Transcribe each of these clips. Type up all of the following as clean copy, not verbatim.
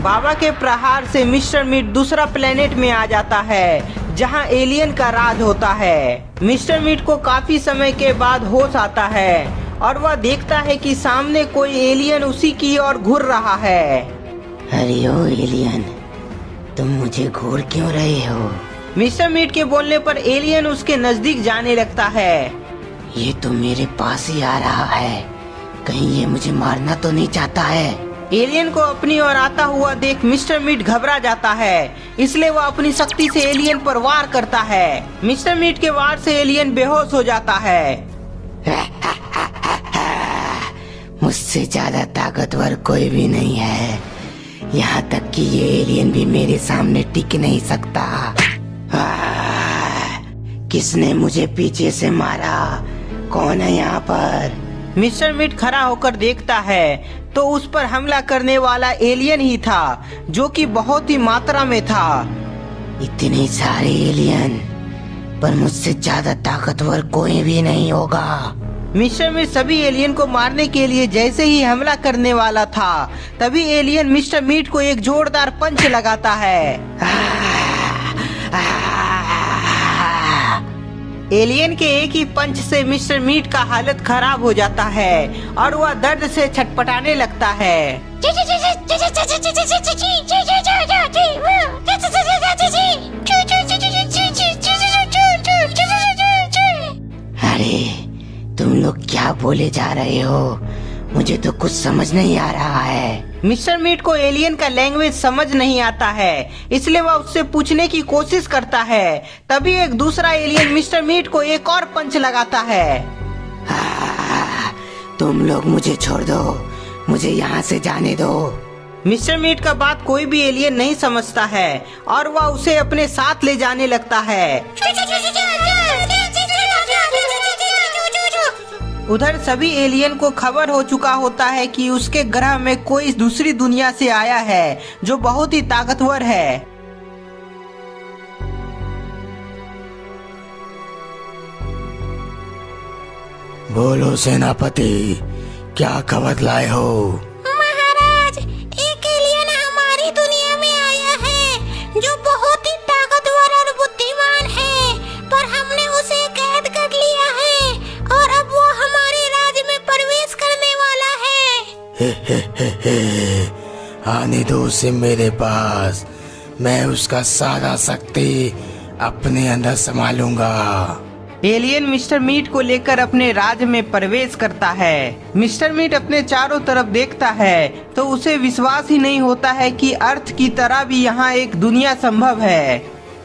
बाबा के प्रहार से मिस्टर मीट दूसरा प्लेनेट में आ जाता है जहां एलियन का राज होता है। मिस्टर मीट को काफी समय के बाद होश आता है और वह देखता है कि सामने कोई एलियन उसी की ओर घूर रहा है। अरे ओ एलियन, तुम मुझे घूर क्यों रहे हो? मिस्टर मीट के बोलने पर एलियन उसके नजदीक जाने लगता है। ये तो मेरे पास ही आ रहा है, कहीं ये मुझे मारना तो नहीं चाहता है? एलियन को अपनी ओर आता हुआ देख मिस्टर मीट घबरा जाता है, इसलिए वह अपनी शक्ति से एलियन पर वार करता है। मिस्टर मीट के वार से एलियन बेहोश हो जाता है। मुझसे ज्यादा ताकतवर कोई भी नहीं है, यहाँ तक कि ये एलियन भी मेरे सामने टिक नहीं सकता। किसने मुझे पीछे से मारा? कौन है यहाँ पर? मिस्टर मीट खड़ा होकर देखता है तो उस पर हमला करने वाला एलियन ही था, जो कि बहुत ही मात्रा में था। इतने सारे एलियन, पर मुझसे ज्यादा ताकतवर कोई भी नहीं होगा। मिस्टर मीट सभी एलियन को मारने के लिए जैसे ही हमला करने वाला था, तभी एलियन मिस्टर मीट को एक जोरदार पंच लगाता है। एलियन के एक ही पंच से मिस्टर मीट का हालत खराब हो जाता है और वह दर्द से छटपटाने लगता है। अरे तुम लोग क्या बोले जा रहे हो? मुझे तो कुछ समझ नहीं आ रहा है। मिस्टर मीट को एलियन का लैंग्वेज समझ नहीं आता है, इसलिए वह उससे पूछने की कोशिश करता है। तभी एक दूसरा एलियन मिस्टर मीट को एक और पंच लगाता है। तुम लोग मुझे छोड़ दो, मुझे यहाँ से जाने दो। मिस्टर मीट का बात कोई भी एलियन नहीं समझता है और वह उसे अपने साथ ले जाने लगता है। उधर सभी एलियन को खबर हो चुका होता है कि उसके ग्रह में कोई दूसरी दुनिया से आया है जो बहुत ही ताकतवर है। बोलो सेनापति, क्या खबर लाए हो? महाराज, एक एलियन हमारी दुनिया में आया है जो बहुत ही ताकतवर और बुद्धिमान है, पर हमने उसे कैद कर लिया है और अब वो हमारे राज्य में प्रवेश करने वाला है। आने दो उसे मेरे पास, मैं उसका सारा शक्ति अपने अंदर संभालूंगा। एलियन मिस्टर मीट को लेकर अपने राज्य में प्रवेश करता है। मिस्टर मीट अपने चारों तरफ देखता है तो उसे विश्वास ही नहीं होता है कि अर्थ की तरह भी यहाँ एक दुनिया संभव है।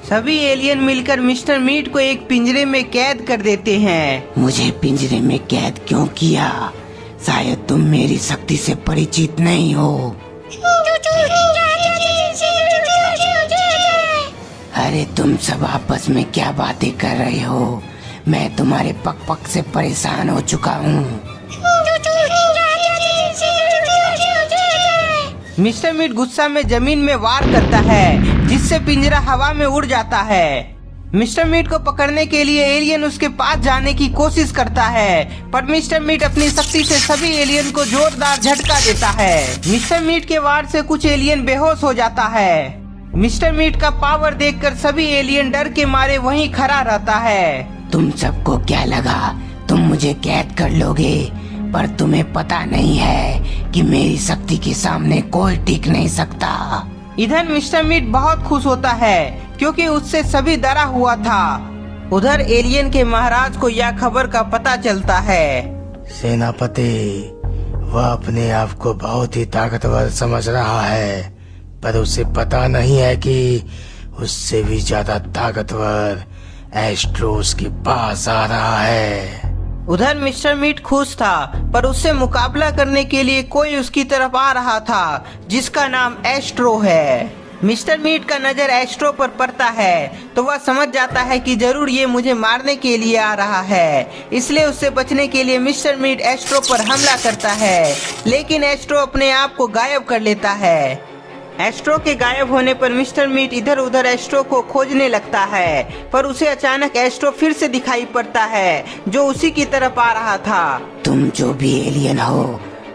सभी एलियन मिलकर मिस्टर मीट को एक पिंजरे में कैद कर देते हैं। मुझे पिंजरे में कैद क्यों किया? शायद तुम मेरी शक्ति से परिचित नहीं हो। अरे तुम सब आपस में क्या बातें कर रहे हो? मैं तुम्हारे पक पक से परेशान हो चुका हूँ। मिस्टर मीट गुस्सा में जमीन में वार करता है, जिससे पिंजरा हवा में उड़ जाता है। मिस्टर मीट को पकड़ने के लिए एलियन उसके पास जाने की कोशिश करता है, पर मिस्टर मीट अपनी शक्ति से सभी एलियन को जोरदार झटका देता है। मिस्टर मीट के वार से कुछ एलियन बेहोश हो जाता है। मिस्टर मीट का पावर देखकर सभी एलियन डर के मारे वहीं खड़ा रहता है। तुम सबको क्या लगा तुम मुझे कैद कर लोगे? पर तुम्हें पता नहीं है कि मेरी शक्ति के सामने कोई टिक नहीं सकता। इधर मिस्टर मीट बहुत खुश होता है क्योंकि उससे सभी डरा हुआ था। उधर एलियन के महाराज को यह खबर का पता चलता है। सेनापति, वह अपने आप को बहुत ही ताकतवर समझ रहा है, पर उसे पता नहीं है कि उससे भी ज्यादा ताकतवर एस्ट्रोस के पास आ रहा है। उधर मिस्टर मीट खुश था, पर उससे मुकाबला करने के लिए कोई उसकी तरफ आ रहा था जिसका नाम एस्ट्रो है। मिस्टर मीट का नजर एस्ट्रो पर पड़ता है तो वह समझ जाता है कि जरूर ये मुझे मारने के लिए आ रहा है, इसलिए उससे बचने के लिए मिस्टर मीट एस्ट्रो पर हमला करता है, लेकिन एस्ट्रो अपने आप को गायब कर लेता है। एस्ट्रो के गायब होने पर मिस्टर मीट इधर उधर एस्ट्रो को खोजने लगता है, पर उसे अचानक एस्ट्रो फिर से दिखाई पड़ता है जो उसी की तरफ आ रहा था। तुम जो भी एलियन हो,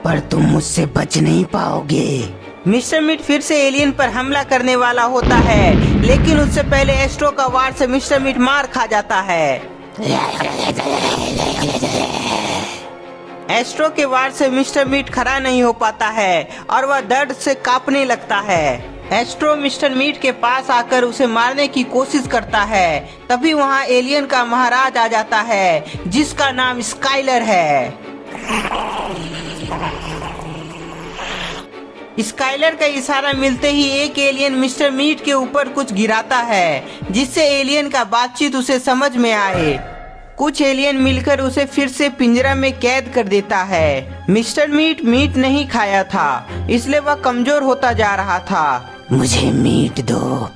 पर तुम मुझसे बच नहीं पाओगे। मिस्टर मीट फिर से एलियन पर हमला करने वाला होता है, लेकिन उससे पहले एस्ट्रो का वार से मिस्टर मीट मार खा जाता है। एस्ट्रो के वार से मिस्टर मीट खड़ा नहीं हो पाता है और वह दर्द से कांपने लगता है। एस्ट्रो मिस्टर मीट के पास आकर उसे मारने की कोशिश करता है। तभी वहाँ एलियन का महाराज आ जाता है, जिसका नाम स्काइलर है। स्काइलर का इशारा मिलते ही एक एलियन मिस्टर मीट के ऊपर कुछ गिराता है, जिससे एलियन का बातचीत उसे समझ में आए। कुछ एलियन मिलकर उसे फिर से पिंजरा में कैद कर देता है। मिस्टर मीट मीट नहीं खाया था, इसलिए वह कमजोर होता जा रहा था। मुझे मीट दो,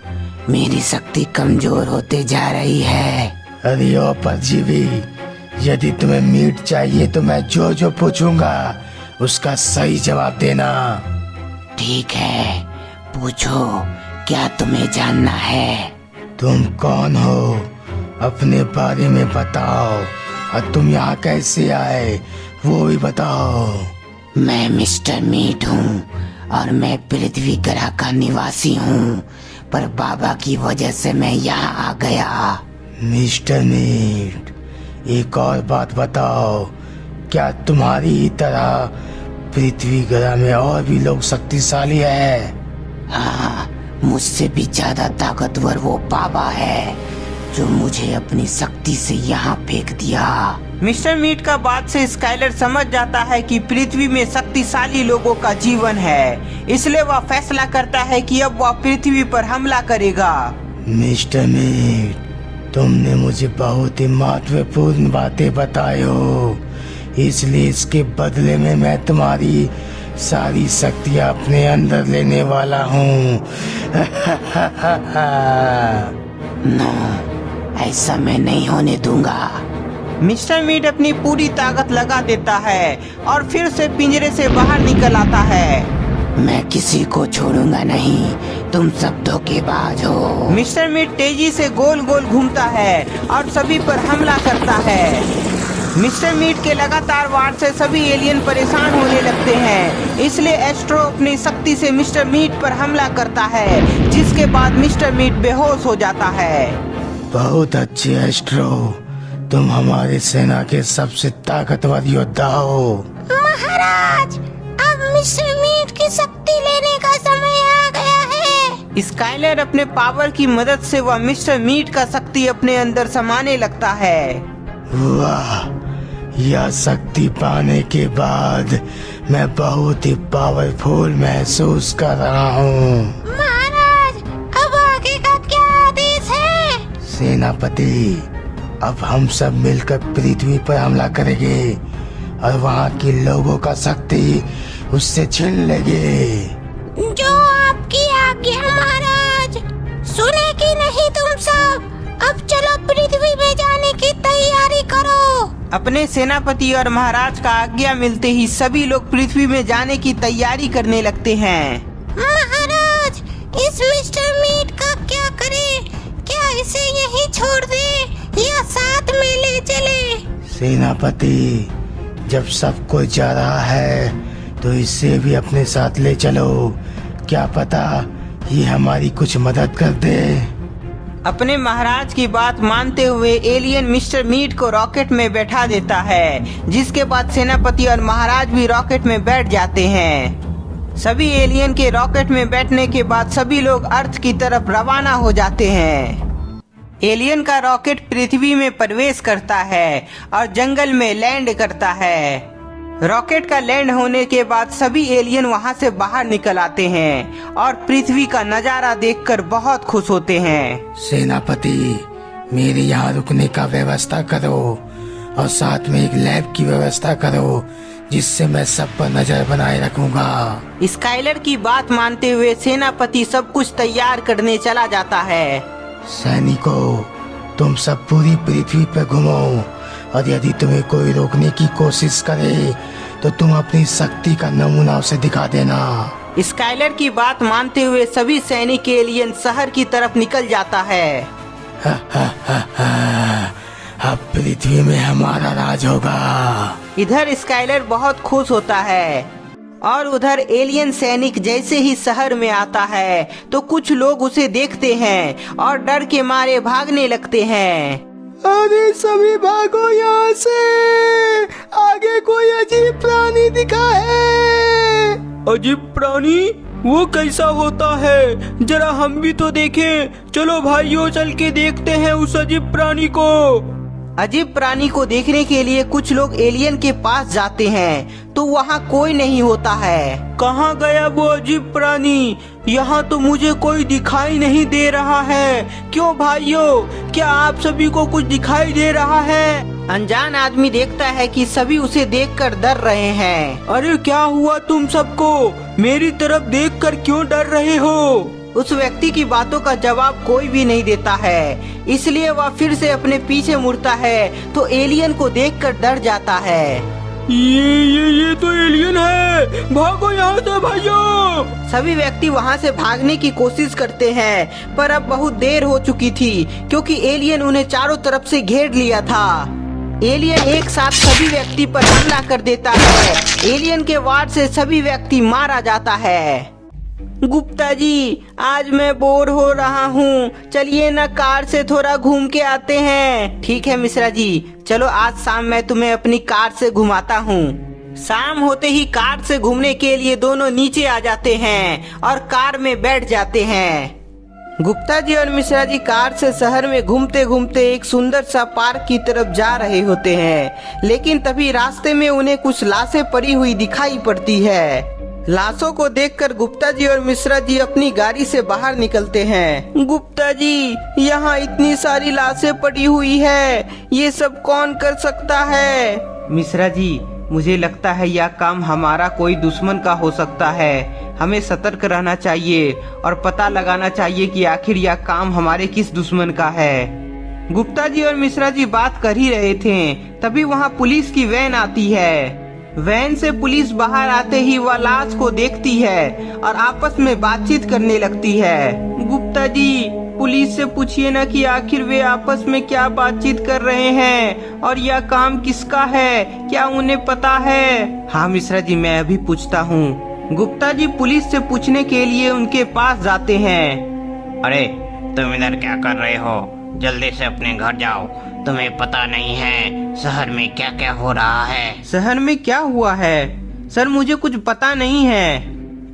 मेरी शक्ति कमजोर होते जा रही है। अरे ओ परजीवी, यदि तुम्हें मीट चाहिए तो मैं जो जो पूछूंगा उसका सही जवाब देना। ठीक है, पूछो, क्या तुम्हें जानना है? तुम कौन हो, अपने बारे में बताओ, और तुम यहाँ कैसे आए वो भी बताओ। मैं मिस्टर मीट हूँ और मैं पृथ्वी ग्रह का निवासी हूँ, पर बाबा की वजह से मैं यहाँ आ गया। मिस्टर मीट, एक और बात बताओ, क्या तुम्हारी तरह पृथ्वी ग्रह में और भी लोग शक्तिशाली है? हाँ, मुझसे भी ज्यादा ताकतवर वो बाबा है जो मुझे अपनी शक्ति से यहाँ फेंक दिया। मिस्टर मीट का बात से स्काइलर समझ जाता है कि पृथ्वी में शक्तिशाली लोगों का जीवन है, इसलिए वह फैसला करता है कि अब वह पृथ्वी पर हमला करेगा। मिस्टर मीट, तुमने मुझे बहुत ही महत्वपूर्ण बातें बताई हो, इसलिए इसके बदले में मैं तुम्हारी सारी शक्तियाँ अपने अंदर लेने वाला हूँ। नो, ऐसा मैं नहीं होने दूंगा। मिस्टर मीट अपनी पूरी ताकत लगा देता है और फिर से पिंजरे से बाहर निकल आता है। मैं किसी को छोड़ूंगा नहीं, तुम सब धोखेबाज हो। मिस्टर मीट तेजी से गोल गोल घूमता है और सभी पर हमला करता है। मिस्टर मीट के लगातार वार से सभी एलियन परेशान होने लगते हैं, इसलिए एस्ट्रो अपनी शक्ति से मिस्टर मीट पर हमला करता है, जिसके बाद मिस्टर मीट बेहोश हो जाता है। बहुत अच्छे एस्ट्रो, तुम हमारी सेना के सबसे ताकतवर योद्धा हो। महाराज, अब मिस्टर मीट की शक्ति लेने का समय आ गया है। स्काइलर अपने पावर की मदद से वह मिस्टर मीट का शक्ति अपने अंदर समाने लगता है। वाह, यह शक्ति पाने के बाद मैं बहुत ही पावरफुल महसूस कर रहा हूँ। महाराज, अब आगे का क्या आदेश है? सेनापति, अब हम सब मिलकर पृथ्वी पर हमला करेंगे और वहाँ के लोगों का शक्ति उससे छीन लेंगे। जो आपकी आज्ञा महाराज। सुने कि नहीं तुम सब? अब चलो पृथ्वी में जाने की तैयारी करो। अपने सेनापति और महाराज का आज्ञा मिलते ही सभी लोग पृथ्वी में जाने की तैयारी करने लगते हैं। महाराज, इस मिस्टर मीट का क्या करें? क्या इसे यहीं छोड़ दे या साथ में ले चले? सेनापति, जब सब कोई जा रहा है तो इसे भी अपने साथ ले चलो, क्या पता ये हमारी कुछ मदद कर दे। अपने महाराज की बात मानते हुए एलियन मिस्टर मीट को रॉकेट में बैठा देता है, जिसके बाद सेनापति और महाराज भी रॉकेट में बैठ जाते हैं। सभी एलियन के रॉकेट में बैठने के बाद सभी लोग अर्थ की तरफ रवाना हो जाते हैं। एलियन का रॉकेट पृथ्वी में प्रवेश करता है और जंगल में लैंड करता है। रॉकेट का लैंड होने के बाद सभी एलियन वहां से बाहर निकल आते हैं और पृथ्वी का नजारा देखकर बहुत खुश होते हैं। सेनापति, मेरे यहाँ रुकने का व्यवस्था करो और साथ में एक लैब की व्यवस्था करो, जिससे मैं सब पर नजर बनाए रखूंगा। स्काइलर की बात मानते हुए सेनापति सब कुछ तैयार करने चला जाता है। सैनिकों, तुम सब पूरी पृथ्वी पर घूमो और यदि तुम्हें कोई रोकने की कोशिश करे तो तुम अपनी शक्ति का नमूना उसे दिखा देना। स्काइलर की बात मानते हुए सभी सैनिक एलियन शहर की तरफ निकल जाता है। अब पृथ्वी में हमारा राज होगा। इधर स्काइलर बहुत खुश होता है। और उधर एलियन सैनिक जैसे ही शहर में आता है तो कुछ लोग उसे देखते हैं और डर के मारे भागने लगते हैं। अरे सभी भागो यहाँ से, आगे कोई अजीब प्राणी दिखा है। अजीब प्राणी? वो कैसा होता है? जरा हम भी तो देखें। चलो भाइयों, चल के देखते हैं उस अजीब प्राणी को। अजीब प्राणी को देखने के लिए कुछ लोग एलियन के पास जाते हैं तो वहाँ कोई नहीं होता है। कहाँ गया वो अजीब प्राणी? यहाँ तो मुझे कोई दिखाई नहीं दे रहा है। क्यों भाइयों, क्या आप सभी को कुछ दिखाई दे रहा है? अनजान आदमी देखता है कि सभी उसे देखकर डर रहे हैं। अरे क्या हुआ तुम सबको? मेरी तरफ देखकर क्यों डर रहे हो? उस व्यक्ति की बातों का जवाब कोई भी नहीं देता है, इसलिए वह फिर से अपने पीछे मुड़ता है तो एलियन को देखकर डर जाता है। ये तो एलियन है, भागो यहाँ से भाइयों। सभी व्यक्ति वहाँ से भागने की कोशिश करते हैं पर अब बहुत देर हो चुकी थी क्योंकि एलियन उन्हें चारों तरफ से घेर लिया था। एलियन एक साथ सभी व्यक्ति पर हमला कर देता है। एलियन के वार से सभी व्यक्ति मारा जाता है। गुप्ता जी, आज मैं बोर हो रहा हूँ, चलिए ना कार से थोड़ा घूम के आते हैं। ठीक है मिश्रा जी, चलो आज शाम मैं तुम्हें अपनी कार से घुमाता हूँ। शाम होते ही कार से घूमने के लिए दोनों नीचे आ जाते हैं और कार में बैठ जाते हैं। गुप्ता जी और मिश्रा जी कार से शहर में घूमते घूमते एक सुंदर सा पार्क की तरफ जा रहे होते हैं, लेकिन तभी रास्ते में उन्हें कुछ लाशें पड़ी हुई दिखाई पड़ती है। लाशों को देखकर गुप्ता जी और मिश्रा जी अपनी गाड़ी से बाहर निकलते हैं। गुप्ता जी, यहाँ इतनी सारी लाशें पड़ी हुई है, ये सब कौन कर सकता है? मिश्रा जी, मुझे लगता है यह काम हमारा कोई दुश्मन का हो सकता है। हमें सतर्क रहना चाहिए और पता लगाना चाहिए कि आखिर यह काम हमारे किस दुश्मन का है। गुप्ता जी और मिश्रा जी बात कर ही रहे थे, तभी वहाँ पुलिस की वैन आती है। वैन से पुलिस बाहर आते ही वह लाश को देखती है और आपस में बातचीत करने लगती है। गुप्ता जी, पुलिस से पूछिए ना कि आखिर वे आपस में क्या बातचीत कर रहे हैं और यह काम किसका है, क्या उन्हें पता है? हाँ मिश्रा जी, मैं अभी पूछता हूँ। गुप्ता जी पुलिस से पूछने के लिए उनके पास जाते हैं। अरे तुम इधर क्या कर रहे हो? जल्दी से अपने घर जाओ। तुम्हें पता नहीं है शहर में क्या क्या हो रहा है? शहर में क्या हुआ है? सर मुझे कुछ पता नहीं है।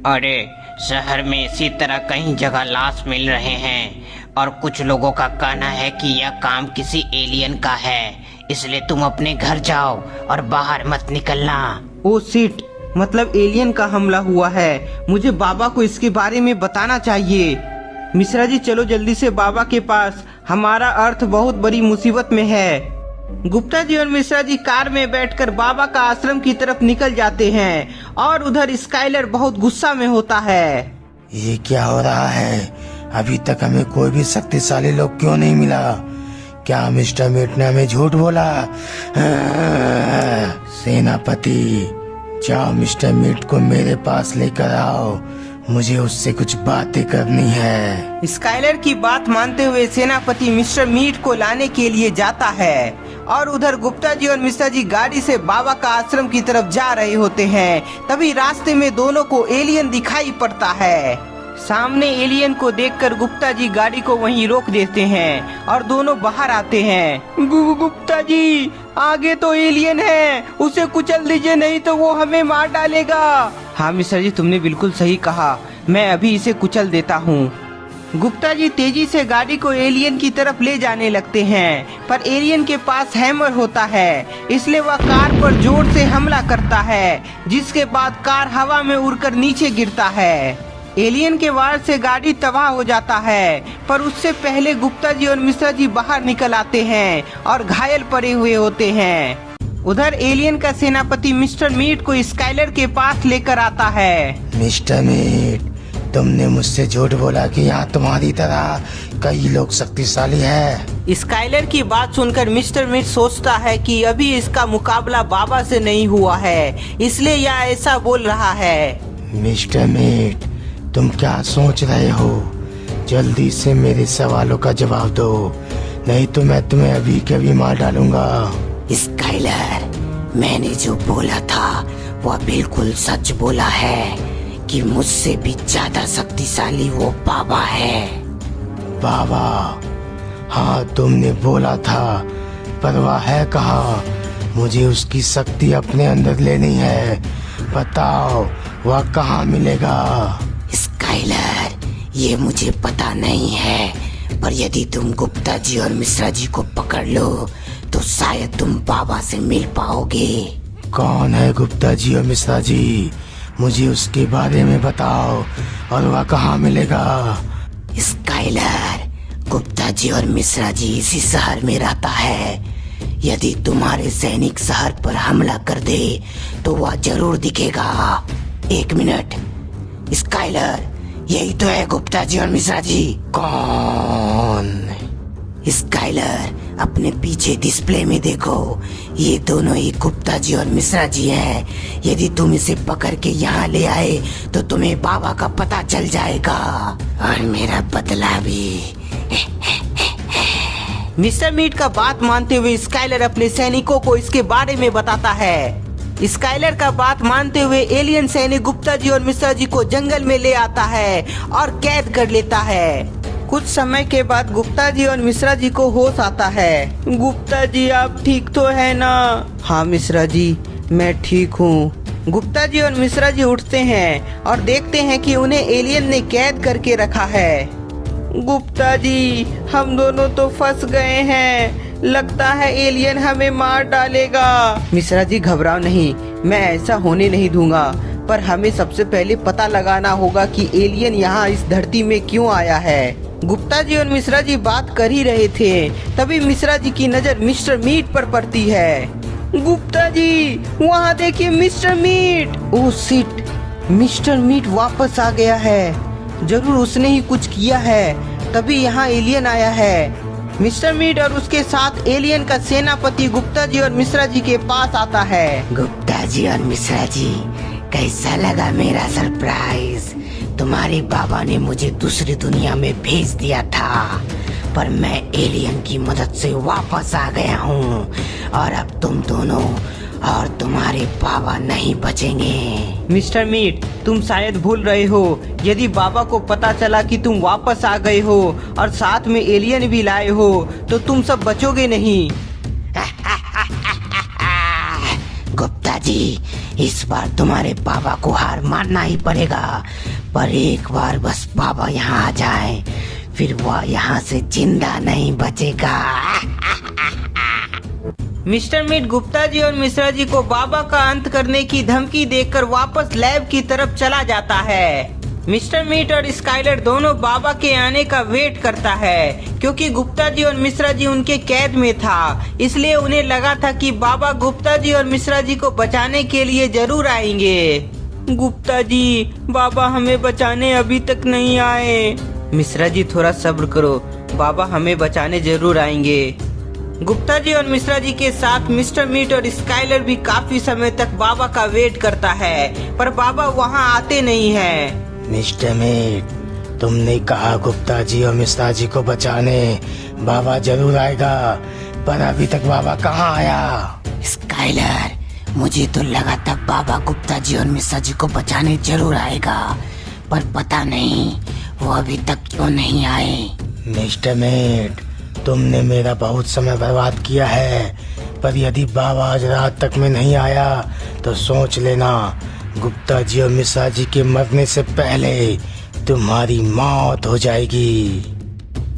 अरे शहर में इसी तरह कई जगह लाश मिल रहे हैं और कुछ लोगों का कहना है कि यह काम किसी एलियन का है, इसलिए तुम अपने घर जाओ और बाहर मत निकलना। ओ शिट, मतलब एलियन का हमला हुआ है। मुझे बाबा को इसके बारे में बताना चाहिए। मिश्रा जी चलो जल्दी से बाबा के पास, हमारा अर्थ बहुत बड़ी मुसीबत में है। गुप्ता जी और मिश्रा जी कार में बैठकर बाबा का आश्रम की तरफ निकल जाते हैं और उधर स्काइलर बहुत गुस्सा में होता है। ये क्या हो रहा है? अभी तक हमें कोई भी शक्तिशाली लोग क्यों नहीं मिला? क्या मिस्टर मीट ने हमें झूठ बोला? सेनापति, जाओ मिस्टर मीट को मेरे पास लेकर आओ, मुझे उससे कुछ बातें करनी है। स्काइलर की बात मानते हुए सेनापति मिस्टर मीट को लाने के लिए जाता है और उधर गुप्ता जी और मिश्रा जी गाड़ी से बाबा का आश्रम की तरफ जा रहे होते हैं। तभी रास्ते में दोनों को एलियन दिखाई पड़ता है। सामने एलियन को देखकर गुप्ता जी गाड़ी को वहीं रोक देते हैं और दोनों बाहर आते हैं। गुप्ता जी, आगे तो एलियन है, उसे कुचल दीजिए नहीं तो वो हमें मार डालेगा। हाँ मिश्रा जी, तुमने बिल्कुल सही कहा, मैं अभी इसे कुचल देता हूँ। गुप्ता जी तेजी से गाड़ी को एलियन की तरफ ले जाने लगते हैं पर एलियन के पास हैमर होता है, इसलिए वह कार पर जोर से हमला करता है, जिसके बाद कार हवा में उड़कर नीचे गिरता है। एलियन के वार से गाड़ी तबाह हो जाता है पर उससे पहले गुप्ता जी और मिश्रा जी बाहर निकल आते हैं और घायल पड़े हुए होते हैं। उधर एलियन का सेनापति मिस्टर मीट को स्काइलर के पास लेकर आता है। मिस्टर मीट, तुमने मुझसे झूठ बोला कि यहाँ तुम्हारी तरह कई लोग शक्तिशाली है। स्काइलर की बात सुनकर मिस्टर मीट सोचता है कि अभी इसका मुकाबला बाबा से नहीं हुआ है, इसलिए यह ऐसा बोल रहा है। मिस्टर मीट, तुम क्या सोच रहे हो? जल्दी से मेरे सवालों का जवाब दो, नहीं तो मैं तुम्हें अभी के अभी मार डालूंगा। स्काइलर, मैंने जो बोला था वह बिल्कुल सच बोला है कि मुझसे भी ज्यादा शक्तिशाली वो बाबा है। बाबा, हाँ तुमने बोला था, पर वह है कहाँ? मुझे उसकी शक्ति अपने अंदर लेनी है। बताओ वह कहाँ मिलेगा? स्काइलर, ये मुझे पता नहीं है, पर यदि तुम गुप्ता जी और मिश्रा जी को पकड़ लो तो शायद तुम बाबा से मिल पाओगे। कौन है गुप्ता जी और मिश्रा जी? मुझे उसके बारे में बताओ, और वह कहाँ मिलेगा? स्काइलर, गुप्ता जी और मिश्रा जी इसी शहर में रहता है। यदि तुम्हारे सैनिक शहर पर हमला कर दे तो वह जरूर दिखेगा। 1 मिनट, स्काइलर, यही तो है गुप्ता जी और मिश्रा जी। कौन? स्काइलर, अपने पीछे डिस्प्ले में देखो, ये दोनों ही गुप्ता जी और मिश्रा जी हैं। यदि तुम इसे पकड़ के यहाँ ले आए तो तुम्हें बाबा का पता चल जाएगा, और मेरा बदला भी। मिस्टर मीट का बात मानते हुए स्काइलर अपने सैनिकों को इसके बारे में बताता है। स्काइलर का बात मानते हुए एलियन सैनिक गुप्ता जी और मिश्रा जी को जंगल में ले आता है और कैद कर लेता है। कुछ समय के बाद गुप्ता जी और मिश्रा जी को होश आता है। गुप्ता जी, आप ठीक तो है ना? हाँ मिश्रा जी, मैं ठीक हूँ। गुप्ता जी और मिश्रा जी उठते हैं और देखते हैं कि उन्हें एलियन ने कैद करके रखा है। गुप्ता जी, हम दोनों तो फंस गए हैं। लगता है एलियन हमें मार डालेगा। मिश्रा जी, घबराओ नहीं, मैं ऐसा होने नहीं दूंगा, पर हमें सबसे पहले पता लगाना होगा कि एलियन यहाँ इस धरती में क्यों आया है। गुप्ता जी और मिश्रा जी बात कर ही रहे थे, तभी मिश्रा जी की नजर मिस्टर मीट पर पड़ती है। गुप्ता जी, वहाँ देखिए mister Meat. Oh shit, mister Meat वापस आ गया है। जरूर उसने ही कुछ किया है, तभी यहाँ एलियन आया है। मिस्टर मीट और उसके साथ एलियन का सेनापति गुप्ता जी और मिश्रा जी के पास आता है। गुप्ता जी और मिश्रा जी, कैसा लगा मेरा सरप्राइज? तुम्हारे बाबा ने मुझे दूसरी दुनिया में भेज दिया था, पर मैं एलियन की मदद से वापस आ गया हूँ, और अब तुम दोनों और तुम्हारे बाबा नहीं बचेंगे। मिस्टर मीट, तुम शायद भूल रहे हो, यदि बाबा को पता चला कि तुम वापस आ गए हो और साथ में एलियन भी लाए हो तो तुम सब बचोगे नहीं। गुप्ता जी, इस बार तुम्हारे बाबा को हार मानना ही पड़ेगा, पर एक बार बस बाबा यहाँ आ जाए, फिर वह यहाँ से जिंदा नहीं बचेगा। मिस्टर मीट गुप्ता जी और मिश्रा जी को बाबा का अंत करने की धमकी देकर वापस लैब की तरफ चला जाता है। मिस्टर मीट और स्काइलर दोनों बाबा के आने का वेट करता है, क्योंकि गुप्ता जी और मिश्रा जी उनके कैद में था, इसलिए उन्हें लगा था कि बाबा गुप्ता जी और मिश्रा जी को बचाने के लिए जरूर आएंगे। गुप्ता जी, बाबा हमें बचाने अभी तक नहीं आए। मिश्रा जी, थोड़ा सब्र करो, बाबा हमें बचाने जरूर आएंगे। गुप्ता जी और मिश्रा जी के साथ मिस्टर मीट और स्काइलर भी काफी समय तक बाबा का वेट करता है, पर बाबा वहाँ आते नहीं हैं। मिस्टर मीट, तुमने कहा गुप्ता जी और मिश्रा जी को बचाने बाबा जरूर आएगा, पर अभी तक बाबा कहाँ आया? स्काइलर, मुझे तो लगा था बाबा गुप्ता जी और मिश्रा जी को बचाने जरूर आएगा, पर पता नहीं वो अभी तक क्यों नहीं आए। मिस्टर मीट, तुमने मेरा बहुत समय बर्बाद किया है, पर यदि बाबा आज रात तक में नहीं आया तो सोच लेना, गुप्ता जी और मिश्रा जी के मरने से पहले तुम्हारी मौत हो जाएगी।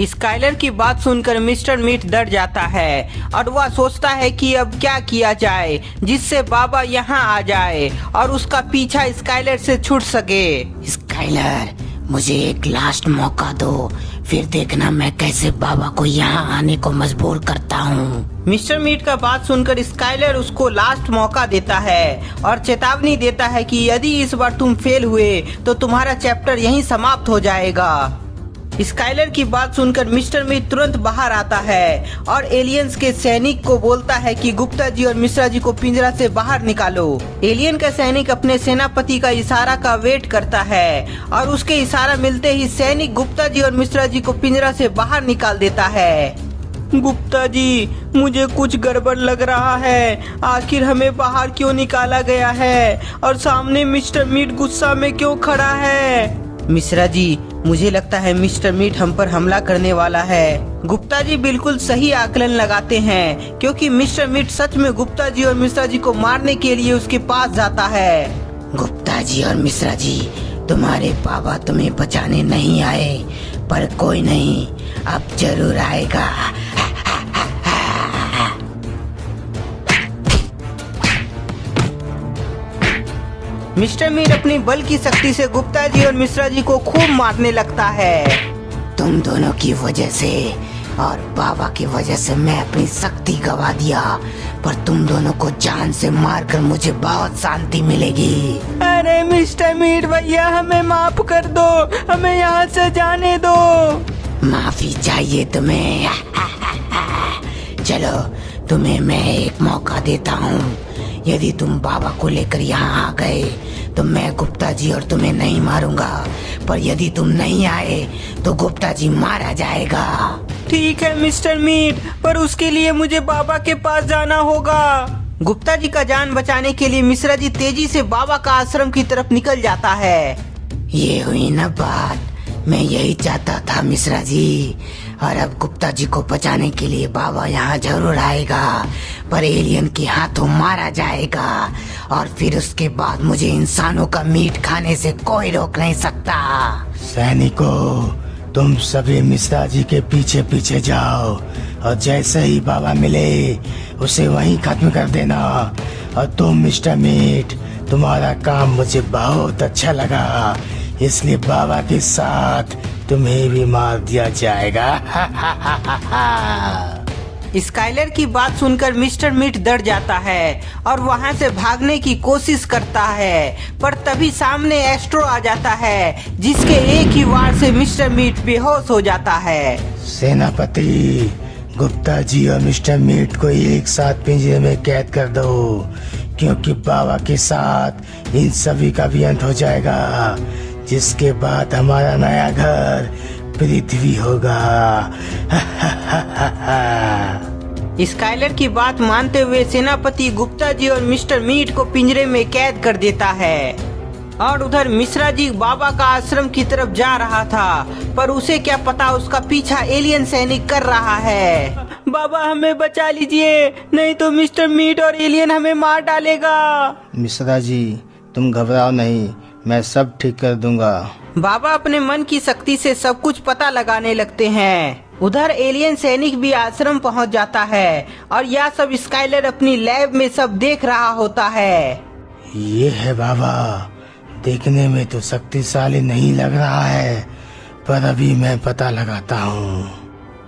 स्काइलर की बात सुनकर मिस्टर मीट डर जाता है और वह सोचता है कि अब क्या किया जाए जिससे बाबा यहाँ आ जाए और उसका पीछा स्काइलर से छूट सके। स्काइलर, मुझे एक लास्ट मौका दो, फिर देखना मैं कैसे बाबा को यहाँ आने को मजबूर करता हूँ। मिस्टर मीट का बात सुनकर स्काइलर उसको लास्ट मौका देता है और चेतावनी देता है कि यदि इस बार तुम फेल हुए तो तुम्हारा चैप्टर यहीं समाप्त हो जाएगा। स्काइलर की बात सुनकर मिस्टर मीट तुरंत बाहर आता है और एलियंस के सैनिक को बोलता है कि गुप्ता जी और मिश्रा जी को पिंजरा से बाहर निकालो। एलियन का सैनिक अपने सेनापति का इशारा का वेट करता है और उसके इशारा मिलते ही सैनिक गुप्ता जी और मिश्रा जी को पिंजरा से बाहर निकाल देता है। गुप्ता जी, मुझे कुछ गड़बड़ लग रहा है। आखिर हमें बाहर क्यों निकाला गया है और सामने मिस्टर मीट गुस्सा में क्यों खड़ा है? मिश्रा जी, मुझे लगता है मिस्टर मीट हम पर हमला करने वाला है। गुप्ता जी बिल्कुल सही आकलन लगाते हैं, क्योंकि मिस्टर मीट सच में गुप्ता जी और मिश्रा जी को मारने के लिए उसके पास जाता है। गुप्ता जी और मिश्रा जी, तुम्हारे बाबा तुम्हें बचाने नहीं आए, पर कोई नहीं, अब जरूर आएगा। मिस्टर मीट अपनी बल की शक्ति से गुप्ता जी और मिश्रा जी को खूब मारने लगता है। तुम दोनों की वजह से और बाबा की वजह से मैं अपनी शक्ति गवा दिया, पर तुम दोनों को जान से मारकर मुझे बहुत शांति मिलेगी। अरे मिस्टर मीट भैया, हमें माफ कर दो, हमें यहाँ से जाने दो। माफी चाहिए तुम्हें? चलो, तुम्हें मैं एक मौका देता हूँ। यदि तुम बाबा को लेकर यहाँ आ गए तो मैं गुप्ता जी और तुम्हें नहीं मारूंगा, पर यदि तुम नहीं आए तो गुप्ता जी मारा जाएगा। ठीक है मिस्टर मीट, पर उसके लिए मुझे बाबा के पास जाना होगा। गुप्ता जी का जान बचाने के लिए मिश्रा जी तेजी से बाबा का आश्रम की तरफ निकल जाता है। ये हुई ना बात, मैं यही चाहता था मिश्रा जी। और अब गुप्ता जी को बचाने के लिए बाबा यहाँ जरूर आएगा, पर एलियन के हाथों मारा जाएगा, और फिर उसके बाद मुझे इंसानों का मीट खाने से कोई रोक नहीं सकता। सैनिकों, तुम सभी मिश्रा जी के पीछे पीछे जाओ, और जैसे ही बाबा मिले उसे वहीं खत्म कर देना। और तुम मिस्टर मीट, तुम्हारा काम मुझे बहुत अच्छा लगा, इसलिए बाबा के साथ तुम्हें भी मार दिया जाएगा। स्काइलर की बात सुनकर मिस्टर मीट डर जाता है और वहां से भागने की कोशिश करता है, पर तभी सामने एस्ट्रो आ जाता है, जिसके एक ही वार से मिस्टर मीट बेहोश हो जाता है। सेनापति, गुप्ता जी और मिस्टर मीट को एक साथ पिंजरे में कैद कर दो, क्योंकि बाबा के साथ इन सभी का भी अंत हो जाएगा, जिसके बाद हमारा नया घर पृथ्वी होगा। स्काइलर की बात मानते हुए सेनापति गुप्ता जी और मिस्टर मीट को पिंजरे में कैद कर देता है। और उधर मिश्रा जी बाबा का आश्रम की तरफ जा रहा था, पर उसे क्या पता उसका पीछा एलियन सैनिक कर रहा है। बाबा, हमें बचा लीजिए, नहीं तो मिस्टर मीट और एलियन हमें मार डालेगा। मिश्रा जी, तुम घबराओ नहीं, मैं सब ठीक कर दूंगा। बाबा अपने मन की शक्ति से सब कुछ पता लगाने लगते हैं। उधर एलियन सैनिक भी आश्रम पहुंच जाता है, और यह सब स्काइलर अपनी लैब में सब देख रहा होता है। ये है बाबा, देखने में तो शक्तिशाली नहीं लग रहा है, पर अभी मैं पता लगाता हूँ।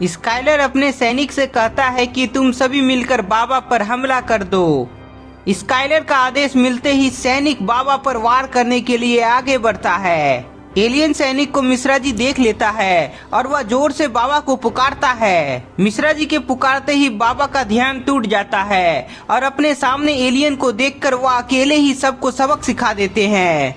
स्काइलर अपने सैनिक से कहता है कि तुम सभी मिलकर बाबा पर हमला कर दो। स्काइलर का आदेश मिलते ही सैनिक बाबा पर वार करने के लिए आगे बढ़ता है। एलियन सैनिक को मिश्रा जी देख लेता है और वह जोर से बाबा को पुकारता है। मिश्रा जी के पुकारते ही बाबा का ध्यान टूट जाता है, और अपने सामने एलियन को देखकर वह अकेले ही सबको सबक सिखा देते हैं।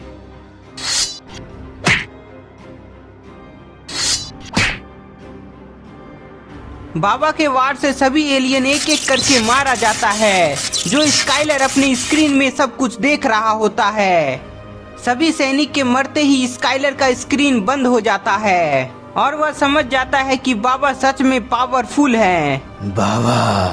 बाबा के वार से सभी एलियन एक एक करके मारा जाता है, जो स्काइलर अपनी स्क्रीन में सब कुछ देख रहा होता है। सभी सैनिक के मरते ही स्काइलर का स्क्रीन बंद हो जाता है, और वह समझ जाता है कि बाबा सच में पावरफुल हैं। बाबा,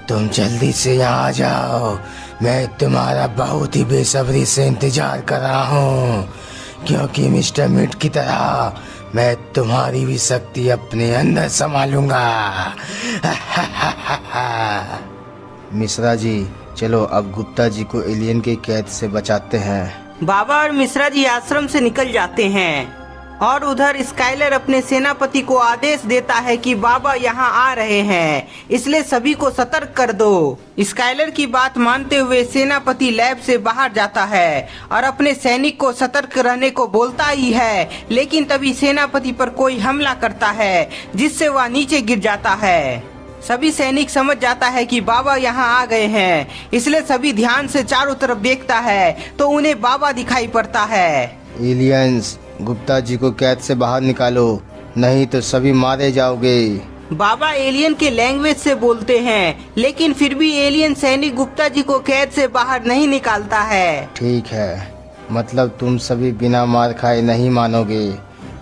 तुम जल्दी से यहाँ आ जाओ, मैं तुम्हारा बहुत ही बेसब्री से इंतजार कर रहा हूँ, क्योंकि मिस्टर मीट की तरह मैं तुम्हारी भी शक्ति अपने अंदर संभालूंगा। मिश्रा जी, चलो अब गुप्ता जी को एलियन के कैद से बचाते हैं। बाबा और मिश्रा जी आश्रम से निकल जाते हैं, और उधर स्काइलर अपने सेनापति को आदेश देता है कि बाबा यहाँ आ रहे हैं, इसलिए सभी को सतर्क कर दो। स्काइलर की बात मानते हुए सेनापति लैब से बाहर जाता है और अपने सैनिक को सतर्क रहने को बोलता ही है, लेकिन तभी सेनापति पर कोई हमला करता है, जिससे वह नीचे गिर जाता है। सभी सैनिक समझ जाता है कि बाबा यहाँ आ गए हैं, इसलिए सभी ध्यान से चारों तरफ देखता है तो उन्हें बाबा दिखाई पड़ता है। एलियंस, गुप्ता जी को कैद से बाहर निकालो, नहीं तो सभी मारे जाओगे। बाबा एलियन के लैंग्वेज से बोलते हैं, लेकिन फिर भी एलियन सैनिक गुप्ता जी को कैद से बाहर नहीं निकालता है। ठीक है, मतलब तुम सभी बिना मार खाए नहीं मानोगे।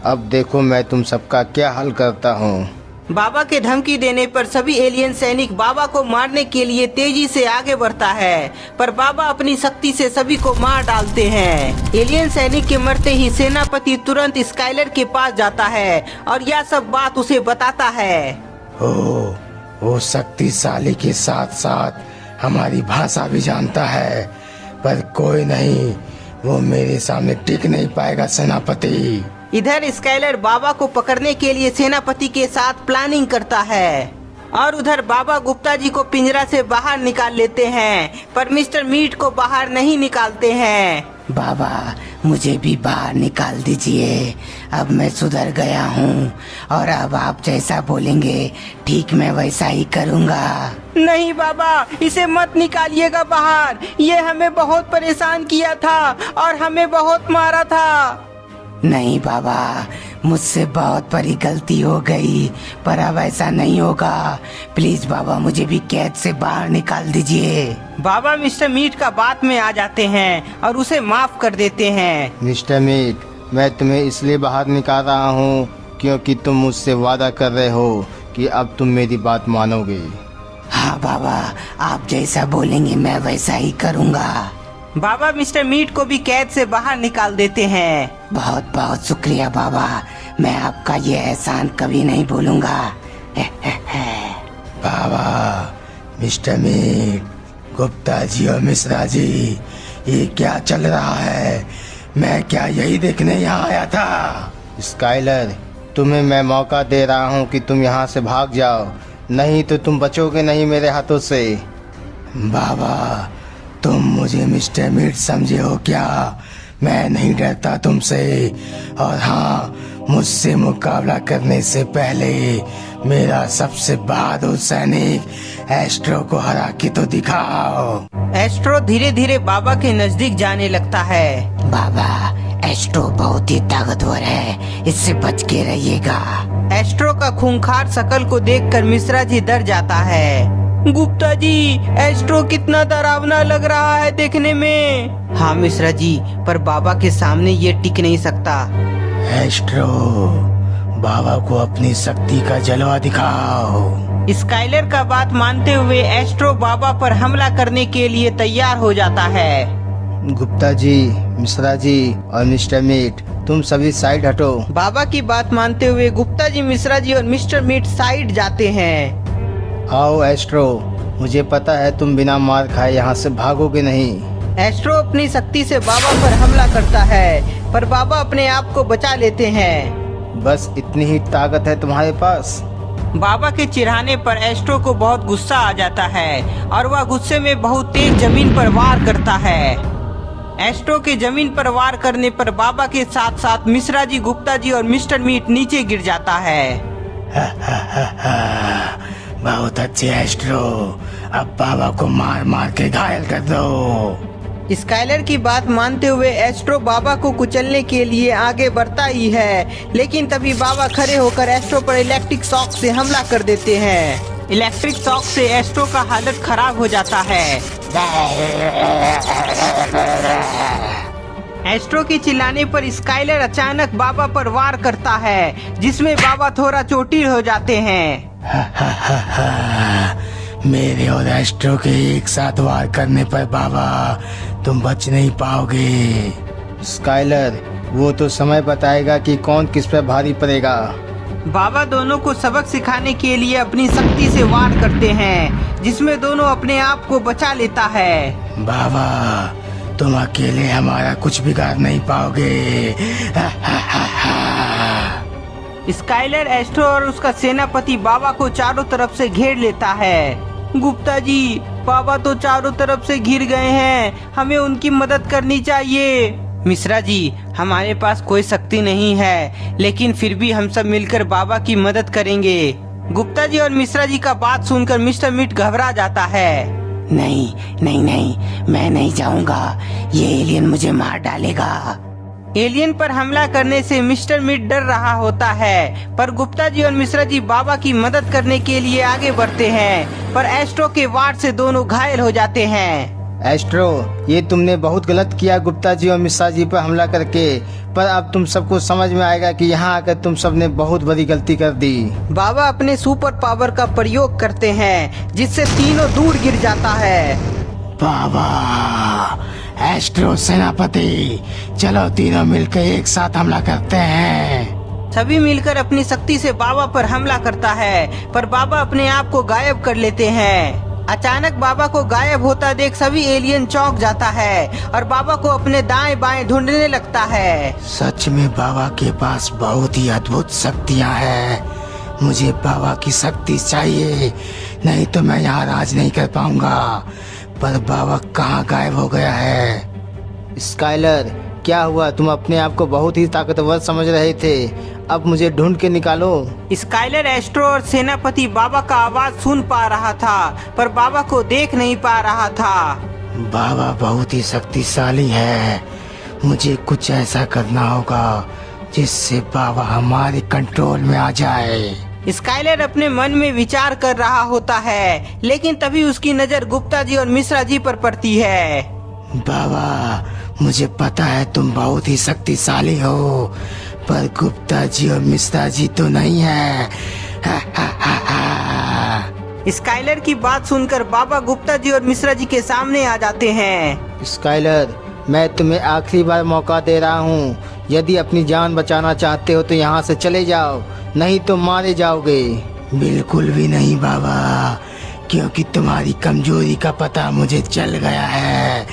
अब देखो मैं तुम सबका क्या हल करता हूँ। बाबा के धमकी देने पर सभी एलियन सैनिक बाबा को मारने के लिए तेजी से आगे बढ़ता है, पर बाबा अपनी शक्ति से सभी को मार डालते हैं। एलियन सैनिक के मरते ही सेनापति तुरंत स्काइलर के पास जाता है और यह सब बात उसे बताता है। वो शक्तिशाली के साथ साथ हमारी भाषा भी जानता है, पर कोई नहीं, वो मेरे सामने टिक नहीं पाएगा सेनापति। इधर स्काइलर बाबा को पकड़ने के लिए सेनापति के साथ प्लानिंग करता है और उधर बाबा गुप्ता जी को पिंजरा से बाहर निकाल लेते हैं, पर मिस्टर मीट को बाहर नहीं निकालते हैं। बाबा मुझे भी बाहर निकाल दीजिए, अब मैं सुधर गया हूँ और अब आप जैसा बोलेंगे ठीक मैं वैसा ही करूँगा। नहीं बाबा, इसे मत निकालिएगा बाहर, ये हमें बहुत परेशान किया था और हमें बहुत मारा था। नहीं बाबा, मुझसे बहुत बड़ी गलती हो गई, पर अब ऐसा नहीं होगा। प्लीज बाबा मुझे भी कैद से बाहर निकाल दीजिए। बाबा मिस्टर मीट का बात में आ जाते हैं और उसे माफ कर देते हैं। मिस्टर मीट, मैं तुम्हें इसलिए बाहर निकाल रहा हूँ क्योंकि तुम मुझसे वादा कर रहे हो कि अब तुम मेरी बात मानोगे। हाँ बाबा, आप जैसा बोलेंगे मैं वैसा ही करूँगा। बाबा मिस्टर मीट को भी कैद से बाहर निकाल देते हैं। बहुत बहुत शुक्रिया बाबा, मैं आपका ये एहसान कभी नहीं भूलूंगा। बाबा, मिस्टर मीट, गुप्ता जी और मिश्रा जी, ये क्या चल रहा है? मैं क्या यही देखने यहाँ आया था? स्काइलर, तुम्हें मैं मौका दे रहा हूँ कि तुम यहाँ से भाग जाओ, नहीं तो तुम बचोगे नहीं मेरे हाथों से। बाबा, तुम मुझे मिस्टर मीट समझे हो क्या? मैं नहीं डरता तुमसे, और हाँ, मुझसे मुकाबला करने से पहले मेरा सबसे बहादुर सैनिक एस्ट्रो को हरा के तो दिखाओ। एस्ट्रो धीरे धीरे बाबा के नजदीक जाने लगता है। बाबा, एस्ट्रो बहुत ही ताकतवर है, इससे बच के रहिएगा। एस्ट्रो का खूंखार शकल को देखकर मिश्रा जी डर जाता है। गुप्ता जी, एस्ट्रो कितना डरावना लग रहा है देखने में। हाँ मिश्रा जी, पर बाबा के सामने ये टिक नहीं सकता। एस्ट्रो, बाबा को अपनी शक्ति का जलवा दिखाओ। स्काइलर का बात मानते हुए एस्ट्रो बाबा पर हमला करने के लिए तैयार हो जाता है। गुप्ता जी, मिश्रा जी और मिस्टर मीट, तुम सभी साइड हटो। बाबा की बात मानते हुए गुप्ता जी, मिश्रा जी और मिस्टर मीट साइड जाते हैं। आओ एस्ट्रो, मुझे पता है तुम बिना मार खाए यहाँ से भागोगे नहीं। एस्ट्रो अपनी शक्ति से बाबा पर हमला करता है, पर बाबा अपने आप को बचा लेते हैं। बस इतनी ही ताकत है तुम्हारे पास? बाबा के चिढ़ाने पर एस्ट्रो को बहुत गुस्सा आ जाता है और वह गुस्से में बहुत तेज जमीन पर वार करता है। एस्ट्रो के जमीन पर वार करने पर बाबा के साथ साथ मिश्रा जी, गुप्ता जी और मिस्टर मीट नीचे गिर जाता है। बहुत अच्छे एस्ट्रो, अब बाबा को मार मार के घायल कर दो। स्काइलर की बात मानते हुए एस्ट्रो बाबा को कुचलने के लिए आगे बढ़ता ही है, लेकिन तभी बाबा खड़े होकर एस्ट्रो पर इलेक्ट्रिक शॉक से हमला कर देते हैं। इलेक्ट्रिक शॉक से एस्ट्रो का हालत खराब हो जाता है। एस्ट्रो के चिल्लाने पर स्काइलर अचानक बाबा पर वार करता है, जिसमें बाबा थोड़ा चोटिल हो जाते हैं। मेरे और एस्ट्रो के एक साथ वार करने पर बाबा तुम बच नहीं पाओगे। स्काइलर, वो तो समय बताएगा कि कौन किस पर भारी पड़ेगा। बाबा दोनों को सबक सिखाने के लिए अपनी शक्ति से वार करते हैं, जिसमें दोनों अपने आप को बचा लेता है। बाबा, तुम अकेले हमारा कुछ बिगाड़ नहीं पाओगे। स्काइलर, एस्ट्रो और उसका सेनापति बाबा को चारों तरफ से घेर लेता है। गुप्ता जी, बाबा तो चारों तरफ से घिर गए हैं, हमें उनकी मदद करनी चाहिए। मिश्रा जी, हमारे पास कोई शक्ति नहीं है, लेकिन फिर भी हम सब मिलकर बाबा की मदद करेंगे। गुप्ता जी और मिश्रा जी का बात सुनकर मिस्टर मीट घबरा जाता है। नहीं नहीं नहीं, मैं नहीं जाऊंगा, ये एलियन मुझे मार डालेगा। एलियन पर हमला करने से मिस्टर मीट डर रहा होता है, पर गुप्ता जी और मिश्रा जी बाबा की मदद करने के लिए आगे बढ़ते हैं, पर एस्ट्रो के वार से दोनों घायल हो जाते हैं। एस्ट्रो, ये तुमने बहुत गलत किया गुप्ता जी और मिश्रा जी पर हमला करके, पर अब तुम सबको समझ में आएगा कि यहाँ आकर तुम सबने बहुत बड़ी गलती कर दी। बाबा अपने सुपर पावर का प्रयोग करते हैं, जिससे तीनों दूर गिर जाता है। बाबा, एस्ट्रो सेनापति, चलो तीनों मिलकर एक साथ हमला करते हैं। सभी मिलकर अपनी शक्ति से बाबा पर हमला करता है, पर बाबा अपने आप को गायब कर लेते हैं। अचानक बाबा को गायब होता देख सभी एलियन चौंक जाता है और बाबा को अपने दाएं बाएं ढूंढने लगता है। सच में बाबा के पास बहुत ही अद्भुत शक्तियाँ हैं। मुझे बाबा की शक्ति चाहिए, नहीं तो मैं यहाँ राज नहीं कर पाऊंगा। पर बाबा कहाँ गायब हो गया है? स्काइलर, क्या हुआ? तुम अपने आप को बहुत ही ताकतवर समझ रहे थे, अब मुझे ढूंढ के निकालो। स्काइलर, एस्ट्रो और सेनापति बाबा का आवाज सुन पा रहा था, पर बाबा को देख नहीं पा रहा था। बाबा बहुत ही शक्तिशाली है, मुझे कुछ ऐसा करना होगा जिससे बाबा हमारे कंट्रोल में आ जाए। स्काइलर अपने मन में विचार कर रहा होता है, लेकिन तभी उसकी नजर गुप्ता जी और मिश्रा जी पर पड़ती है। बाबा, मुझे पता है तुम बहुत ही शक्तिशाली हो, पर गुप्ता जी और मिश्रा जी तो नहीं है। स्काइलर की बात सुनकर बाबा गुप्ता जी और मिश्रा जी के सामने आ जाते हैं। स्काइलर, मैं तुम्हें आखिरी बार मौका दे रहा हूँ, यदि अपनी जान बचाना चाहते हो तो यहाँ से चले जाओ, नहीं तो मारे जाओगे। बिल्कुल भी नहीं बाबा, क्योंकि तुम्हारी कमजोरी का पता मुझे चल गया है।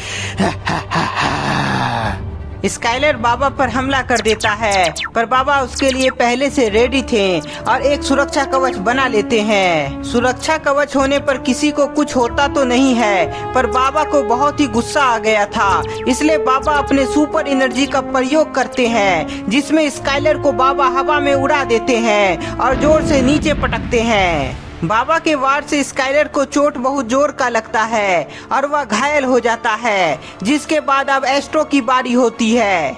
स्काइलर बाबा पर हमला कर देता है, पर बाबा उसके लिए पहले से रेडी थे और एक सुरक्षा कवच बना लेते हैं। सुरक्षा कवच होने पर किसी को कुछ होता तो नहीं है, पर बाबा को बहुत ही गुस्सा आ गया था, इसलिए बाबा अपने सुपर एनर्जी का प्रयोग करते हैं, जिसमें स्काइलर को बाबा हवा में उड़ा देते हैं और जोर से नीचे पटकते हैं। बाबा के वार से स्काइलर को चोट बहुत जोर का लगता है और वह घायल हो जाता है, जिसके बाद अब एस्ट्रो की बारी होती है।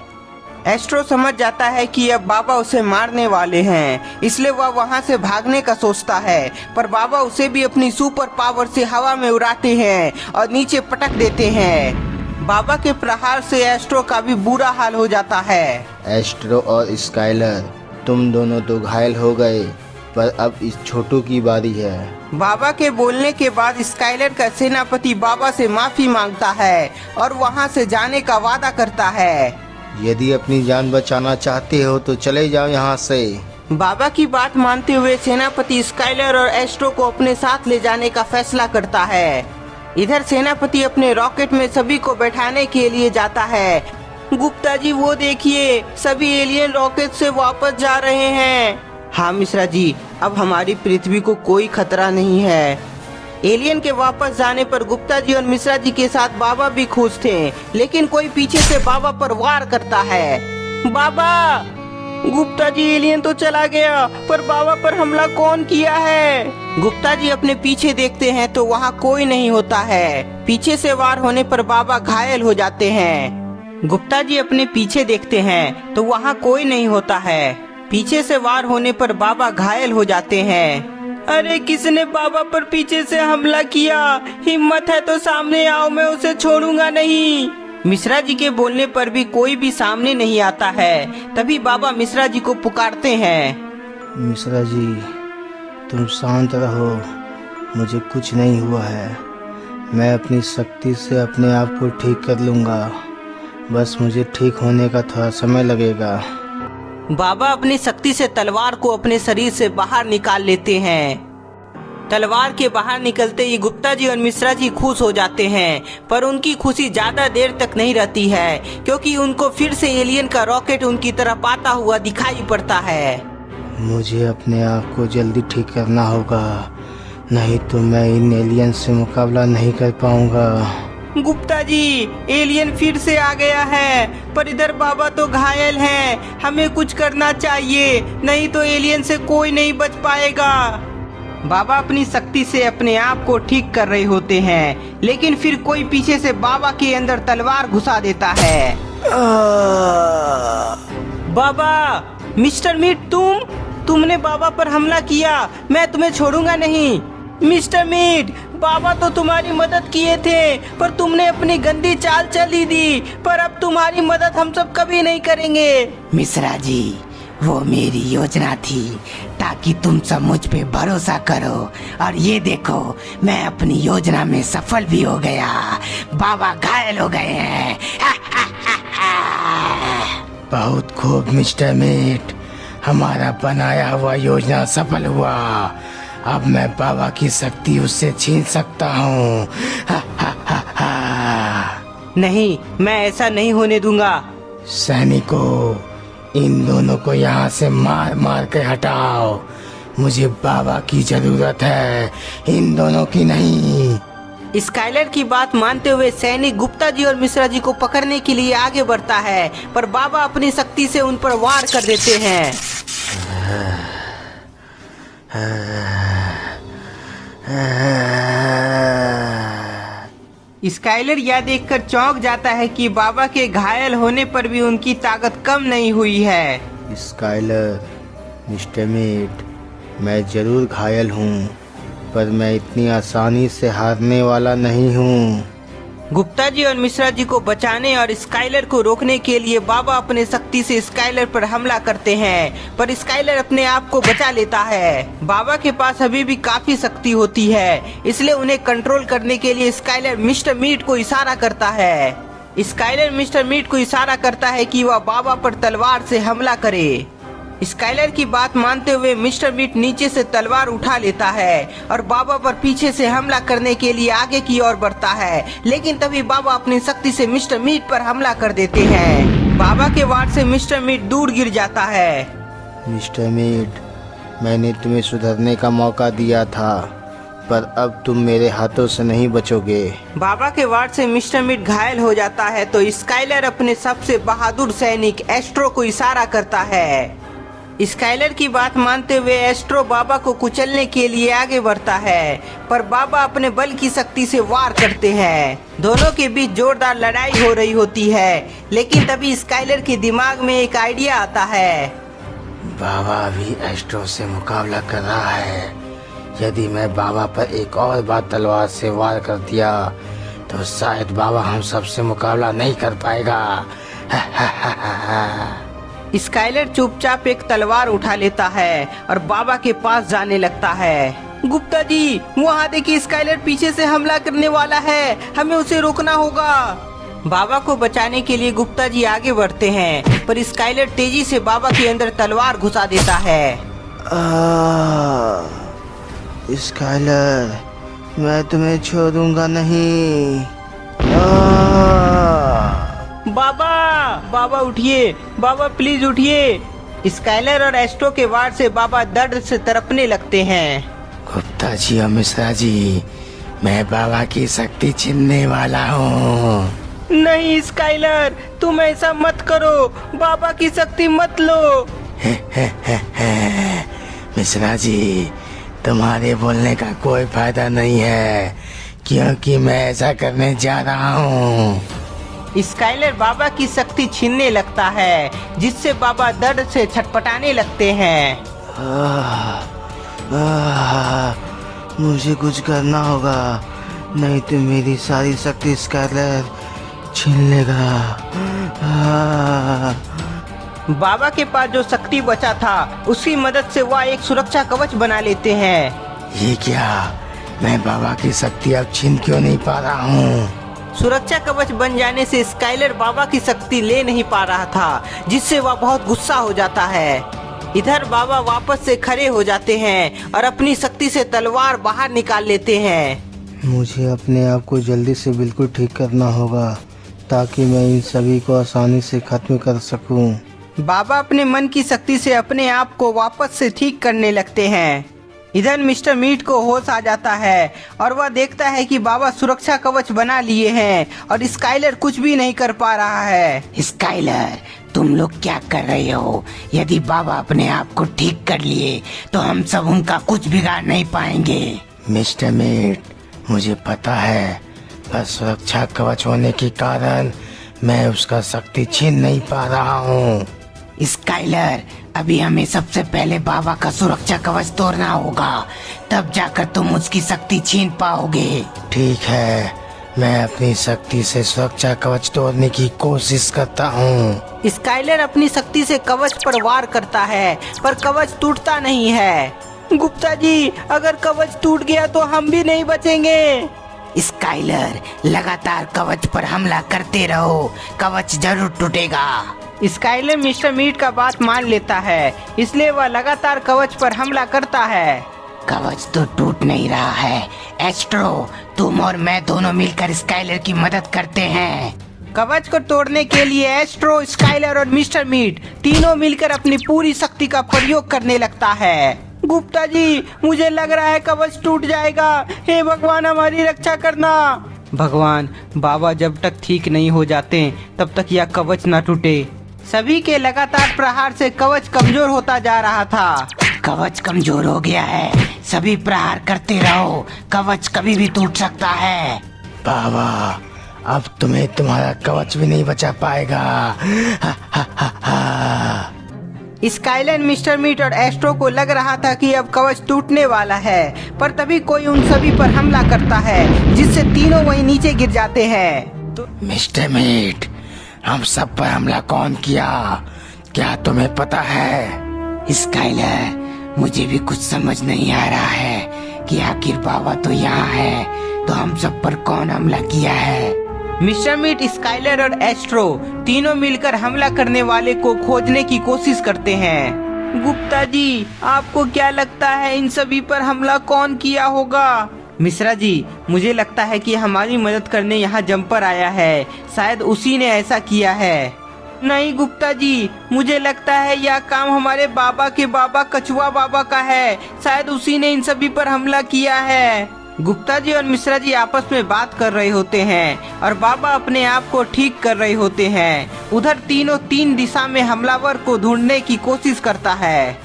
एस्ट्रो समझ जाता है कि अब बाबा उसे मारने वाले हैं, इसलिए वह वहां से भागने का सोचता है, पर बाबा उसे भी अपनी सुपर पावर से हवा में उड़ाते हैं और नीचे पटक देते हैं। बाबा के प्रहार से एस्ट्रो का भी बुरा हाल हो जाता है। एस्ट्रो और स्काइलर, तुम दोनों तो घायल हो गए, पर अब इस छोटू की बारी है। बाबा के बोलने के बाद स्काइलर का सेनापति बाबा से माफी मांगता है और वहां से जाने का वादा करता है। यदि अपनी जान बचाना चाहते हो तो चले जाओ यहाँ से। बाबा की बात मानते हुए सेनापति स्काइलर और एस्ट्रो को अपने साथ ले जाने का फैसला करता है। इधर सेनापति अपने रॉकेट में सभी को बैठाने के लिए जाता है। गुप्ता जी, वो देखिए, सभी एलियन रॉकेट से वापस जा रहे हैं। हाँ मिश्रा जी, अब हमारी पृथ्वी को कोई खतरा नहीं है। एलियन के वापस जाने पर गुप्ता जी और मिश्रा जी के साथ बाबा भी खुश थे, लेकिन कोई पीछे से बाबा पर वार करता है। बाबा! गुप्ता जी, एलियन तो चला गया, पर बाबा पर हमला कौन किया है? गुप्ता जी अपने पीछे देखते हैं तो वहाँ कोई नहीं होता है। पीछे से वार होने पर बाबा घायल हो जाते हैं। गुप्ता जी अपने पीछे देखते हैं तो वहाँ कोई नहीं होता है। पीछे से वार होने पर बाबा घायल हो जाते हैं। अरे, किसने बाबा पर पीछे से हमला किया? हिम्मत है तो सामने आओ, मैं उसे छोड़ूंगा नहीं। मिश्रा जी के बोलने पर भी कोई भी सामने नहीं आता है। तभी बाबा मिश्रा जी को पुकारते हैं। मिश्रा जी, तुम शांत रहो, मुझे कुछ नहीं हुआ है, मैं अपनी शक्ति से अपने आप को ठीक कर लूँगा, बस मुझे ठीक होने का थोड़ा समय लगेगा। बाबा अपनी शक्ति से तलवार को अपने शरीर से बाहर निकाल लेते हैं। तलवार के बाहर निकलते ही गुप्ता जी और मिश्रा जी खुश हो जाते हैं, पर उनकी खुशी ज्यादा देर तक नहीं रहती है, क्योंकि उनको फिर से एलियन का रॉकेट उनकी तरफ आता हुआ दिखाई पड़ता है। मुझे अपने आप को जल्दी ठीक करना होगा, नहीं तो मैं इन एलियन से मुकाबला नहीं कर पाऊंगा। गुप्ता जी, एलियन फिर से आ गया है, पर इधर बाबा तो घायल हैं, हमें कुछ करना चाहिए, नहीं तो एलियन से कोई नहीं बच पाएगा। बाबा अपनी शक्ति से अपने आप को ठीक कर रहे होते हैं, लेकिन फिर कोई पीछे से बाबा के अंदर तलवार घुसा देता है। बाबा, मिस्टर मीट, तुमने बाबा पर हमला किया। मैं तुम्हें छोड़ूंगा नहीं। मिस्टर मीट, बाबा तो तुम्हारी मदद किए थे, पर तुमने अपनी गंदी चाल चली दी। पर अब तुम्हारी मदद हम सब कभी नहीं करेंगे। मिश्रा जी, वो मेरी योजना थी ताकि तुम सब मुझ पे भरोसा करो, और ये देखो मैं अपनी योजना में सफल भी हो गया। बाबा घायल हो गए हैं। बहुत खूब मिस्टर मीट, हमारा बनाया हुआ योजना सफल हुआ। अब मैं बाबा की शक्ति उससे छीन सकता हूँ। नहीं, मैं ऐसा नहीं होने दूंगा। सैनिकों, इन दोनों को यहाँ से मार मार के हटाओ। मुझे बाबा की जरूरत है, इन दोनों की नहीं। स्काइलर की बात मानते हुए सैनिक गुप्ता जी और मिश्रा जी को पकड़ने के लिए आगे बढ़ता है, पर बाबा अपनी शक्ति से उन पर वार कर देते हैं। स्काइलर यह देखकर चौंक जाता है कि बाबा के घायल होने पर भी उनकी ताकत कम नहीं हुई है। स्काइलर, मिस्टर मीट, मैं जरूर घायल हूँ, पर मैं इतनी आसानी से हारने वाला नहीं हूँ। गुप्ता जी और मिश्रा जी को बचाने और स्काइलर को रोकने के लिए बाबा अपने शक्ति से स्काइलर पर हमला करते हैं, पर स्काइलर अपने आप को बचा लेता है। बाबा के पास अभी भी काफी शक्ति होती है, इसलिए उन्हें कंट्रोल करने के लिए स्काइलर मिस्टर मीट को इशारा करता है। स्काइलर मिस्टर मीट को इशारा करता है कि वह बाबा पर तलवार से हमला करे। स्काइलर की बात मानते हुए मिस्टर मीट नीचे से तलवार उठा लेता है और बाबा पर पीछे से हमला करने के लिए आगे की ओर बढ़ता है, लेकिन तभी बाबा अपनी शक्ति से मिस्टर मीट पर हमला कर देते हैं। बाबा के वार से मिस्टर मीट दूर गिर जाता है। मिस्टर मीट, मैंने तुम्हें सुधरने का मौका दिया था, पर अब तुम मेरे हाथों से नहीं बचोगे। बाबा के वार से मिस्टर मीट घायल हो जाता है तो स्काइलर अपने सबसे बहादुर सैनिक एस्ट्रो को इशारा करता है। स्काइलर की बात मानते हुए एस्ट्रो बाबा को कुचलने के लिए आगे बढ़ता है, पर बाबा अपने बल की शक्ति से वार करते हैं। दोनों के बीच जोरदार लड़ाई हो रही होती है, लेकिन तभी स्काइलर के दिमाग में एक आइडिया आता है। बाबा भी एस्ट्रो से मुकाबला कर रहा है। यदि मैं बाबा पर एक और बार तलवार से वार कर दिया तो शायद बाबा हम सबसे मुकाबला नहीं कर पाएगा। स्काइलर चुपचाप एक तलवार उठा लेता है और बाबा के पास जाने लगता है। गुप्ता जी, वहाँ देखिए, स्काइलर पीछे से हमला करने वाला है, हमें उसे रोकना होगा। बाबा को बचाने के लिए गुप्ता जी आगे बढ़ते हैं, पर स्काइलर तेजी से बाबा के अंदर तलवार घुसा देता है। स्काइलर, मैं तुम्हें छोड़ूंगा नहीं। बाबा उठिए, बाबा प्लीज उठिए। स्काइलर और एस्ट्रो के वार से बाबा दर्द से तड़पने लगते हैं। गुप्ता जी और मिश्रा जी, मैं बाबा की शक्ति छीनने वाला हूँ। नहीं स्काइलर, तुम ऐसा मत करो, बाबा की शक्ति मत लो। मिश्रा जी, तुम्हारे बोलने का कोई फायदा नहीं है, क्योंकि मैं ऐसा करने जा रहा हूँ। स्काइलर बाबा की शक्ति छीनने लगता है, जिससे बाबा दर्द से छटपटाने लगते हैं। मुझे कुछ करना होगा, नहीं तो मेरी सारी शक्ति स्काइलर छीन लेगा। बाबा के पास जो शक्ति बचा था, उसकी मदद से वह एक सुरक्षा कवच बना लेते हैं। ये क्या, मैं बाबा की शक्ति अब छीन क्यों नहीं पा रहा हूँ? सुरक्षा कवच बन जाने से स्काइलर बाबा की शक्ति ले नहीं पा रहा था, जिससे वह बहुत गुस्सा हो जाता है। इधर बाबा वापस से खड़े हो जाते हैं और अपनी शक्ति से तलवार बाहर निकाल लेते हैं। मुझे अपने आप को जल्दी से बिल्कुल ठीक करना होगा, ताकि मैं इन सभी को आसानी से खत्म कर सकूं। बाबा अपने मन की शक्ति से अपने आप को वापस से ठीक करने लगते हैं। इधर मिस्टर मीट को होश आ जाता है और वह देखता है कि बाबा सुरक्षा कवच बना लिए हैं और स्काइलर कुछ भी नहीं कर पा रहा है। स्काइलर, तुम लोग क्या कर रहे हो? यदि बाबा अपने आप को ठीक कर लिए तो हम सब उनका कुछ बिगाड़ नहीं पाएंगे। मिस्टर मीट, मुझे पता है, पर सुरक्षा कवच होने के कारण मैं उसका शक्ति छीन नहीं पा रहा हूँ। स्काइलर, अभी हमें सबसे पहले बाबा का सुरक्षा कवच तोड़ना होगा, तब जाकर तुम उसकी शक्ति छीन पाओगे। ठीक है, मैं अपनी शक्ति से सुरक्षा कवच तोड़ने की कोशिश करता हूँ। स्काइलर अपनी शक्ति से कवच पर वार करता है, पर कवच टूटता नहीं है। गुप्ता जी, अगर कवच टूट गया तो हम भी नहीं बचेंगे। स्काइलर, लगातार कवच पर हमला करते रहो, कवच जरूर टूटेगा। स्काइलर मिस्टर मीट का बात मान लेता है, इसलिए वह लगातार कवच पर हमला करता है। कवच तो टूट नहीं रहा है। एस्ट्रो, तुम और मैं दोनों मिलकर स्काइलर की मदद करते हैं। कवच को तोड़ने के लिए एस्ट्रो, स्काइलर और मिस्टर मीट तीनों मिलकर अपनी पूरी शक्ति का प्रयोग करने लगता है। गुप्ता जी, मुझे लग रहा है कवच टूट जाएगा। हे भगवान, हमारी रक्षा करना। भगवान, बाबा जब तक ठीक नहीं हो जाते तब तक यह कवच न टूटे। सभी के लगातार प्रहार से कवच कमजोर होता जा रहा था। कवच कमजोर हो गया है, सभी प्रहार करते रहो, कवच कभी भी टूट सकता है। बाबा, अब तुम्हें तुम्हारा कवच भी नहीं बचा पाएगा। हा, हा, हा, हा। स्काइलर, मिस्टर मीट और एस्ट्रो को लग रहा था कि अब कवच टूटने वाला है, पर तभी कोई उन सभी पर हमला करता है, जिससे तीनों वहीं नीचे गिर जाते हैं। मिस्टर मीट, हम सब पर हमला कौन किया, क्या तुम्हें पता है? स्काइलर, मुझे भी कुछ समझ नहीं आ रहा है कि आखिर बाबा तो यहाँ है, तो हम सब पर कौन हमला किया है। मिस्टर मीट, स्काइलर और एस्ट्रो तीनों मिलकर हमला करने वाले को खोजने की कोशिश करते हैं। गुप्ता जी, आपको क्या लगता है इन सभी पर हमला कौन किया होगा? मिश्रा जी, मुझे लगता है कि हमारी मदद करने यहाँ जंपर आया है, शायद उसी ने ऐसा किया है। नहीं गुप्ता जी, मुझे लगता है यह काम हमारे बाबा के बाबा कछुआ बाबा का है, शायद उसी ने इन सभी पर हमला किया है। गुप्ता जी और मिश्रा जी आपस में बात कर रहे होते हैं और बाबा अपने आप को ठीक कर रहे होते हैं। उधर तीनों तीन दिशा में हमलावर को ढूंढने की कोशिश करता है।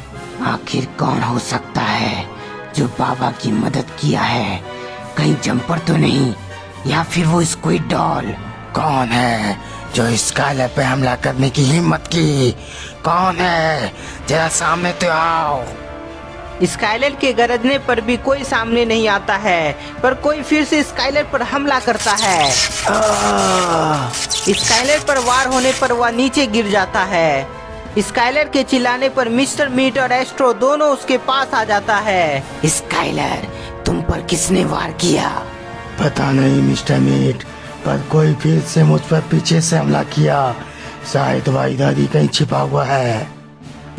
आखिर कौन हो सकता है जो बाबा की मदद किया है? कहीं जंपर तो नहीं, या फिर वो स्क्विड डॉल? कौन है जो स्काइलर पे हमला करने की हिम्मत की? कौन है? जरा सामने तो आओ। स्काइलर के गरजने पर भी कोई सामने नहीं आता है, पर कोई फिर से स्काइलर पर हमला करता है। स्काइलर पर वार होने पर वह नीचे गिर जाता है। स्काइलर के चिल्लाने पर मिस्टर मीट और एस्ट्रो दोनों उसके पास आ जाता है। स्काइलर, तुम पर किसने वार किया? पता नहीं मिस्टर मीट, पर कोई फिर से मुझ पर पीछे से हमला किया। शायद वह इधर ही कहीं छिपा हुआ है।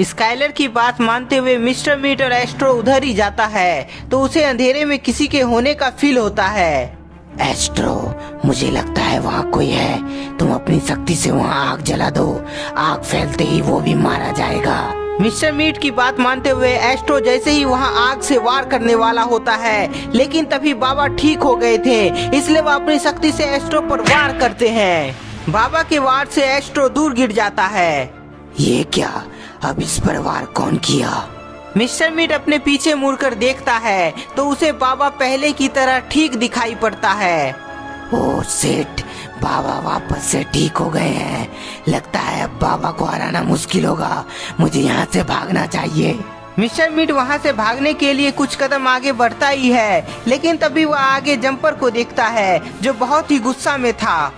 स्काइलर की बात मानते हुए मिस्टर मीट और एस्ट्रो उधर ही जाता है, तो उसे अंधेरे में किसी के होने का फील होता है। एस्ट्रो, मुझे लगता है वहाँ कोई है, तुम अपनी शक्ति से वहाँ आग जला दो, आग फैलते ही वो भी मारा जाएगा। मिस्टर मीट की बात मानते हुए एस्ट्रो जैसे ही वहाँ आग से वार करने वाला होता है, लेकिन तभी बाबा ठीक हो गए थे, इसलिए वह अपनी शक्ति से एस्ट्रो पर वार करते हैं। बाबा के वार से एस्ट्रो दूर गिर जाता है। ये क्या, अब इस पर वार कौन किया? मिस्टर मीट अपने पीछे मुड़कर देखता है तो उसे बाबा पहले की तरह ठीक दिखाई पड़ता है। ओह शिट, बाबा वापस से ठीक हो गए हैं। लगता है अब बाबा को हराना मुश्किल होगा, मुझे यहाँ से भागना चाहिए। मिस्टर मीट वहाँ से भागने के लिए कुछ कदम आगे बढ़ता ही है, लेकिन तभी वह आगे जंपर को देखता है जो बहुत ही गुस्सा में था।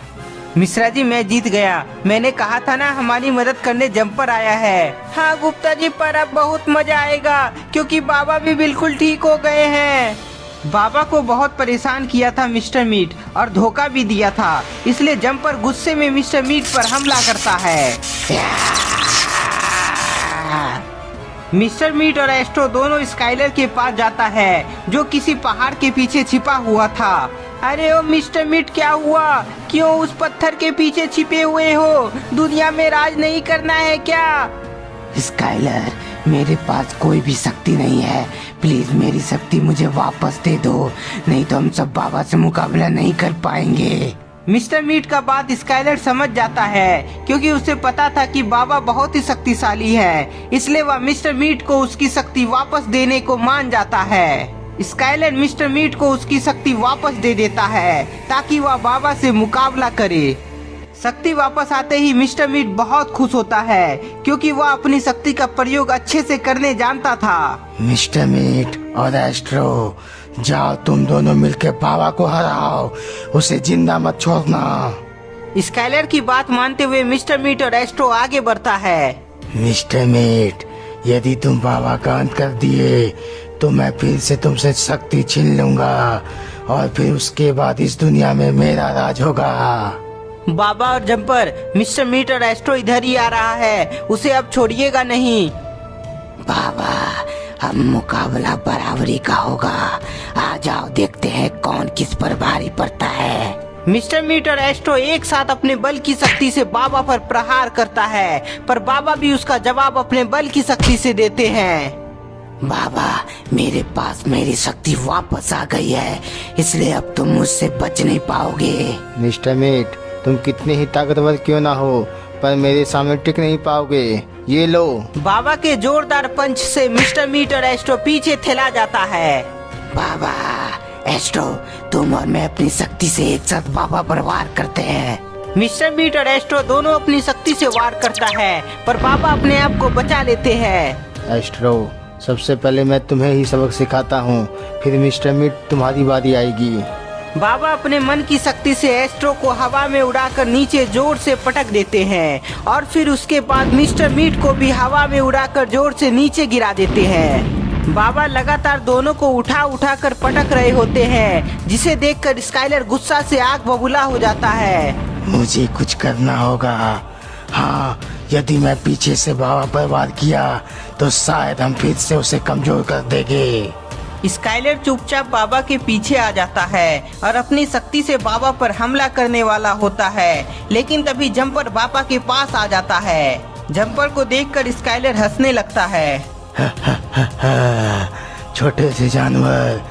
मिश्रा जी, मैं जीत गया, मैंने कहा था ना हमारी मदद करने जंपर आया है। हाँ गुप्ता जी, पर अब बहुत मजा आएगा क्योंकि बाबा भी बिल्कुल ठीक हो गए हैं। बाबा को बहुत परेशान किया था मिस्टर मीट और धोखा भी दिया था, इसलिए जंपर गुस्से में मिस्टर मीट पर हमला करता है। मिस्टर मीट और एस्ट्रो दोनों स्काइलर के पास जाता है जो किसी पहाड़ के पीछे छिपा हुआ था। अरे ओ मिस्टर मीट, क्या हुआ? क्यों उस पत्थर के पीछे छिपे हुए हो? दुनिया में राज नहीं करना है क्या? स्काइलर, मेरे पास कोई भी शक्ति नहीं है, प्लीज मेरी शक्ति मुझे वापस दे दो, नहीं तो हम सब बाबा से मुकाबला नहीं कर पाएंगे। मिस्टर मीट का बात स्काइलर समझ जाता है क्योंकि उसे पता था कि बाबा बहुत ही शक्तिशाली है, इसलिए वह मिस्टर मीट को उसकी शक्ति वापस देने को मान जाता है। स्काइलर मिस्टर मीट को उसकी शक्ति वापस दे देता है ताकि वह बाबा से मुकाबला करे। शक्ति वापस आते ही मिस्टर मीट बहुत खुश होता है क्योंकि वह अपनी शक्ति का प्रयोग अच्छे से करने जानता था। मिस्टर मीट और एस्ट्रो, जाओ तुम दोनों मिलकर बाबा को हराओ, उसे जिंदा मत छोड़ना। स्काइलर की बात मानते हुए मिस्टर मीट और एस्ट्रो आगे बढ़ता है। मिस्टर मीट, यदि तुम बाबा का अंत कर दिए तो मैं फिर से तुमसे शक्ति छीन लूंगा और फिर उसके बाद इस दुनिया में मेरा राज होगा। बाबा और जंपर, मिस्टर मीट और एस्ट्रो इधर ही आ रहा है, उसे अब छोड़िएगा नहीं। बाबा, अब मुकाबला बराबरी का होगा। आ जाओ, देखते हैं कौन किस पर भारी पड़ता है। मिस्टर मीट और एस्ट्रो एक साथ अपने बल की शक्ति से बाबा पर प्रहार करता है, पर बाबा भी उसका जवाब अपने बल की शक्ति से देते हैं। बाबा, मेरे पास मेरी शक्ति वापस आ गई है, इसलिए अब तुम मुझसे बच नहीं पाओगे। मिस्टर मीट, तुम कितने ही ताकतवर क्यों ना हो, पर मेरे सामने टिक नहीं पाओगे। ये लो। बाबा के जोरदार पंच से मिस्टर मीट और एस्ट्रो पीछे ठेला जाता है। बाबा, एस्ट्रो, तुम और मैं अपनी शक्ति से एक साथ बाबा पर वार करते हैं। मिस्टर मीट और एस्ट्रो दोनों अपनी शक्ति से वार करता है, पर बाबा अपने आप को बचा लेते हैं। एस्ट्रो, सबसे पहले मैं तुम्हें ही सबक सिखाता हूँ, फिर मिस्टर मीट तुम्हारी बारी आएगी। बाबा अपने मन की शक्ति से एस्ट्रो को हवा में उड़ाकर नीचे जोर से पटक देते हैं और फिर उसके बाद मिस्टर मीट को भी हवा में उड़ाकर जोर से नीचे गिरा देते हैं। बाबा लगातार दोनों को उठा उठा कर पटक रहे होते हैं, जिसे देखकर स्काइलर गुस्सा से आग बबूला हो जाता है। मुझे कुछ करना होगा। हाँ, यदि मैं पीछे से बाबा पर वार किया तो शायद हम फिर से उसे कमजोर कर देंगे। स्काइलर चुपचाप बाबा के पीछे आ जाता है और अपनी शक्ति से बाबा पर हमला करने वाला होता है, लेकिन तभी जंपर बाबा के पास आ जाता है। जंपर को देखकर स्काइलर हंसने लगता है। छोटे से जानवर,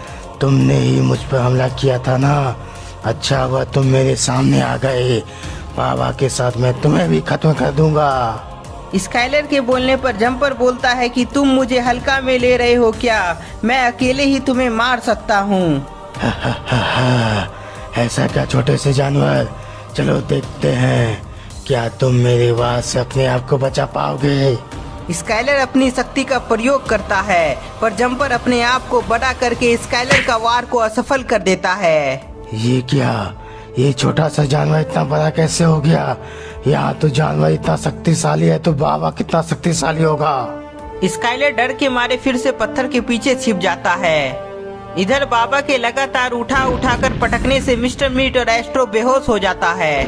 तुमने ही मुझ पर हमला किया था ना? अच्छा हुआ तुम मेरे सामने आ गए। बाबा के साथ मैं तुम्हें भी खत्म कर दूंगा। स्काइलर के बोलने पर जंपर बोलता है कि तुम मुझे हल्का में ले रहे हो क्या? मैं अकेले ही तुम्हें मार सकता हूँ। ऐसा क्या छोटे से जानवर, चलो देखते हैं क्या तुम मेरे वार से अपने आप को बचा पाओगे। स्काइलर अपनी शक्ति का प्रयोग करता है, पर जंपर अपने आप को बड़ा करके स्काइलर का वार को असफल कर देता है। ये क्या, ये छोटा सा जानवर इतना बड़ा कैसे हो गया? यहाँ तो जानवर इतना शक्तिशाली है तो बाबा कितना शक्तिशाली होगा। स्काइलर डर के मारे फिर से पत्थर के पीछे छिप जाता है। इधर बाबा के लगातार उठा उठाकर पटकने से मिस्टर मीट और एस्ट्रो बेहोश हो जाता है।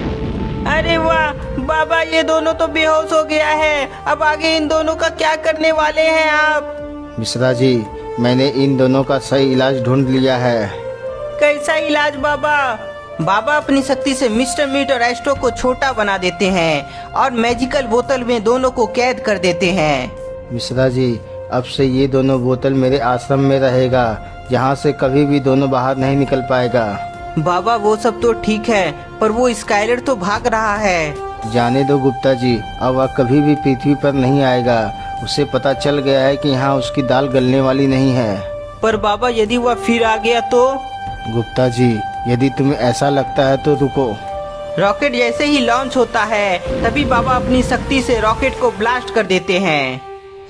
अरे वाह बाबा, ये दोनों तो बेहोश हो गया है। अब आगे इन दोनों का क्या करने वाले हैं आप? मिश्रा जी, मैंने इन दोनों का सही इलाज ढूंढ लिया है। कैसा इलाज बाबा? बाबा अपनी शक्ति से मिस्टर मीट और एस्ट्रो को छोटा बना देते हैं और मैजिकल बोतल में दोनों को कैद कर देते हैं। मिश्रा जी, अब से ये दोनों बोतल मेरे आश्रम में रहेगा, यहाँ से कभी भी दोनों बाहर नहीं निकल पाएगा। बाबा वो सब तो ठीक है, पर वो स्काइलर तो भाग रहा है। जाने दो गुप्ता जी, अब वह कभी भी पृथ्वी पर नहीं आएगा। उसे पता चल गया है कि यहाँ उसकी दाल गलने वाली नहीं है। पर बाबा यदि वह फिर आ गया तो? गुप्ता जी, यदि तुम्हें ऐसा लगता है तो रुको। रॉकेट जैसे ही लॉन्च होता है तभी बाबा अपनी शक्ति से रॉकेट को ब्लास्ट कर देते हैं।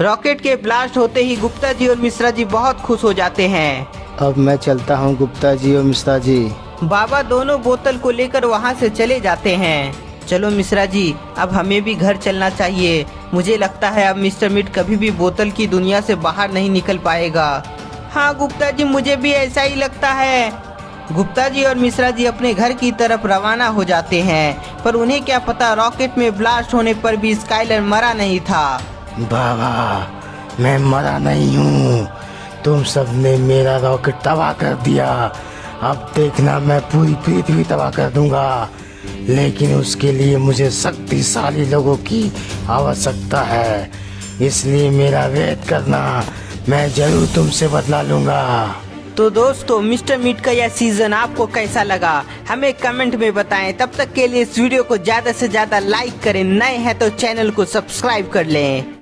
रॉकेट के ब्लास्ट होते ही गुप्ता जी और मिश्रा जी बहुत खुश हो जाते हैं। अब मैं चलता हूँ गुप्ता जी और मिश्रा जी। बाबा दोनों बोतल को लेकर वहाँ से चले जाते हैं। चलो मिश्रा जी, अब हमें भी घर चलना चाहिए। मुझे लगता है अब मिस्टर मीट कभी भी बोतल की दुनिया से बाहर नहीं निकल पाएगा। हाँ गुप्ता जी, मुझे भी ऐसा ही लगता है। गुप्ता जी और मिश्रा जी अपने घर की तरफ रवाना हो जाते हैं, पर उन्हें क्या पता रॉकेट में ब्लास्ट होने पर भी स्काइलर मरा नहीं था। बाबा, मैं मरा नहीं हूँ। तुम सबने मेरा रॉकेट तबाह कर दिया। अब देखना मैं पूरी पृथ्वी तबाह कर दूंगा, लेकिन उसके लिए मुझे शक्तिशाली लोगों की आवश्यकता है। इसलिए मेरा वेट करना, मैं जरूर तुमसे बदला लूंगा। तो दोस्तों, मिस्टर मीट का यह सीजन आपको कैसा लगा हमें कमेंट में बताएं। तब तक के लिए इस वीडियो को ज्यादा से ज्यादा लाइक करें, नए हैं तो चैनल को सब्सक्राइब कर लें।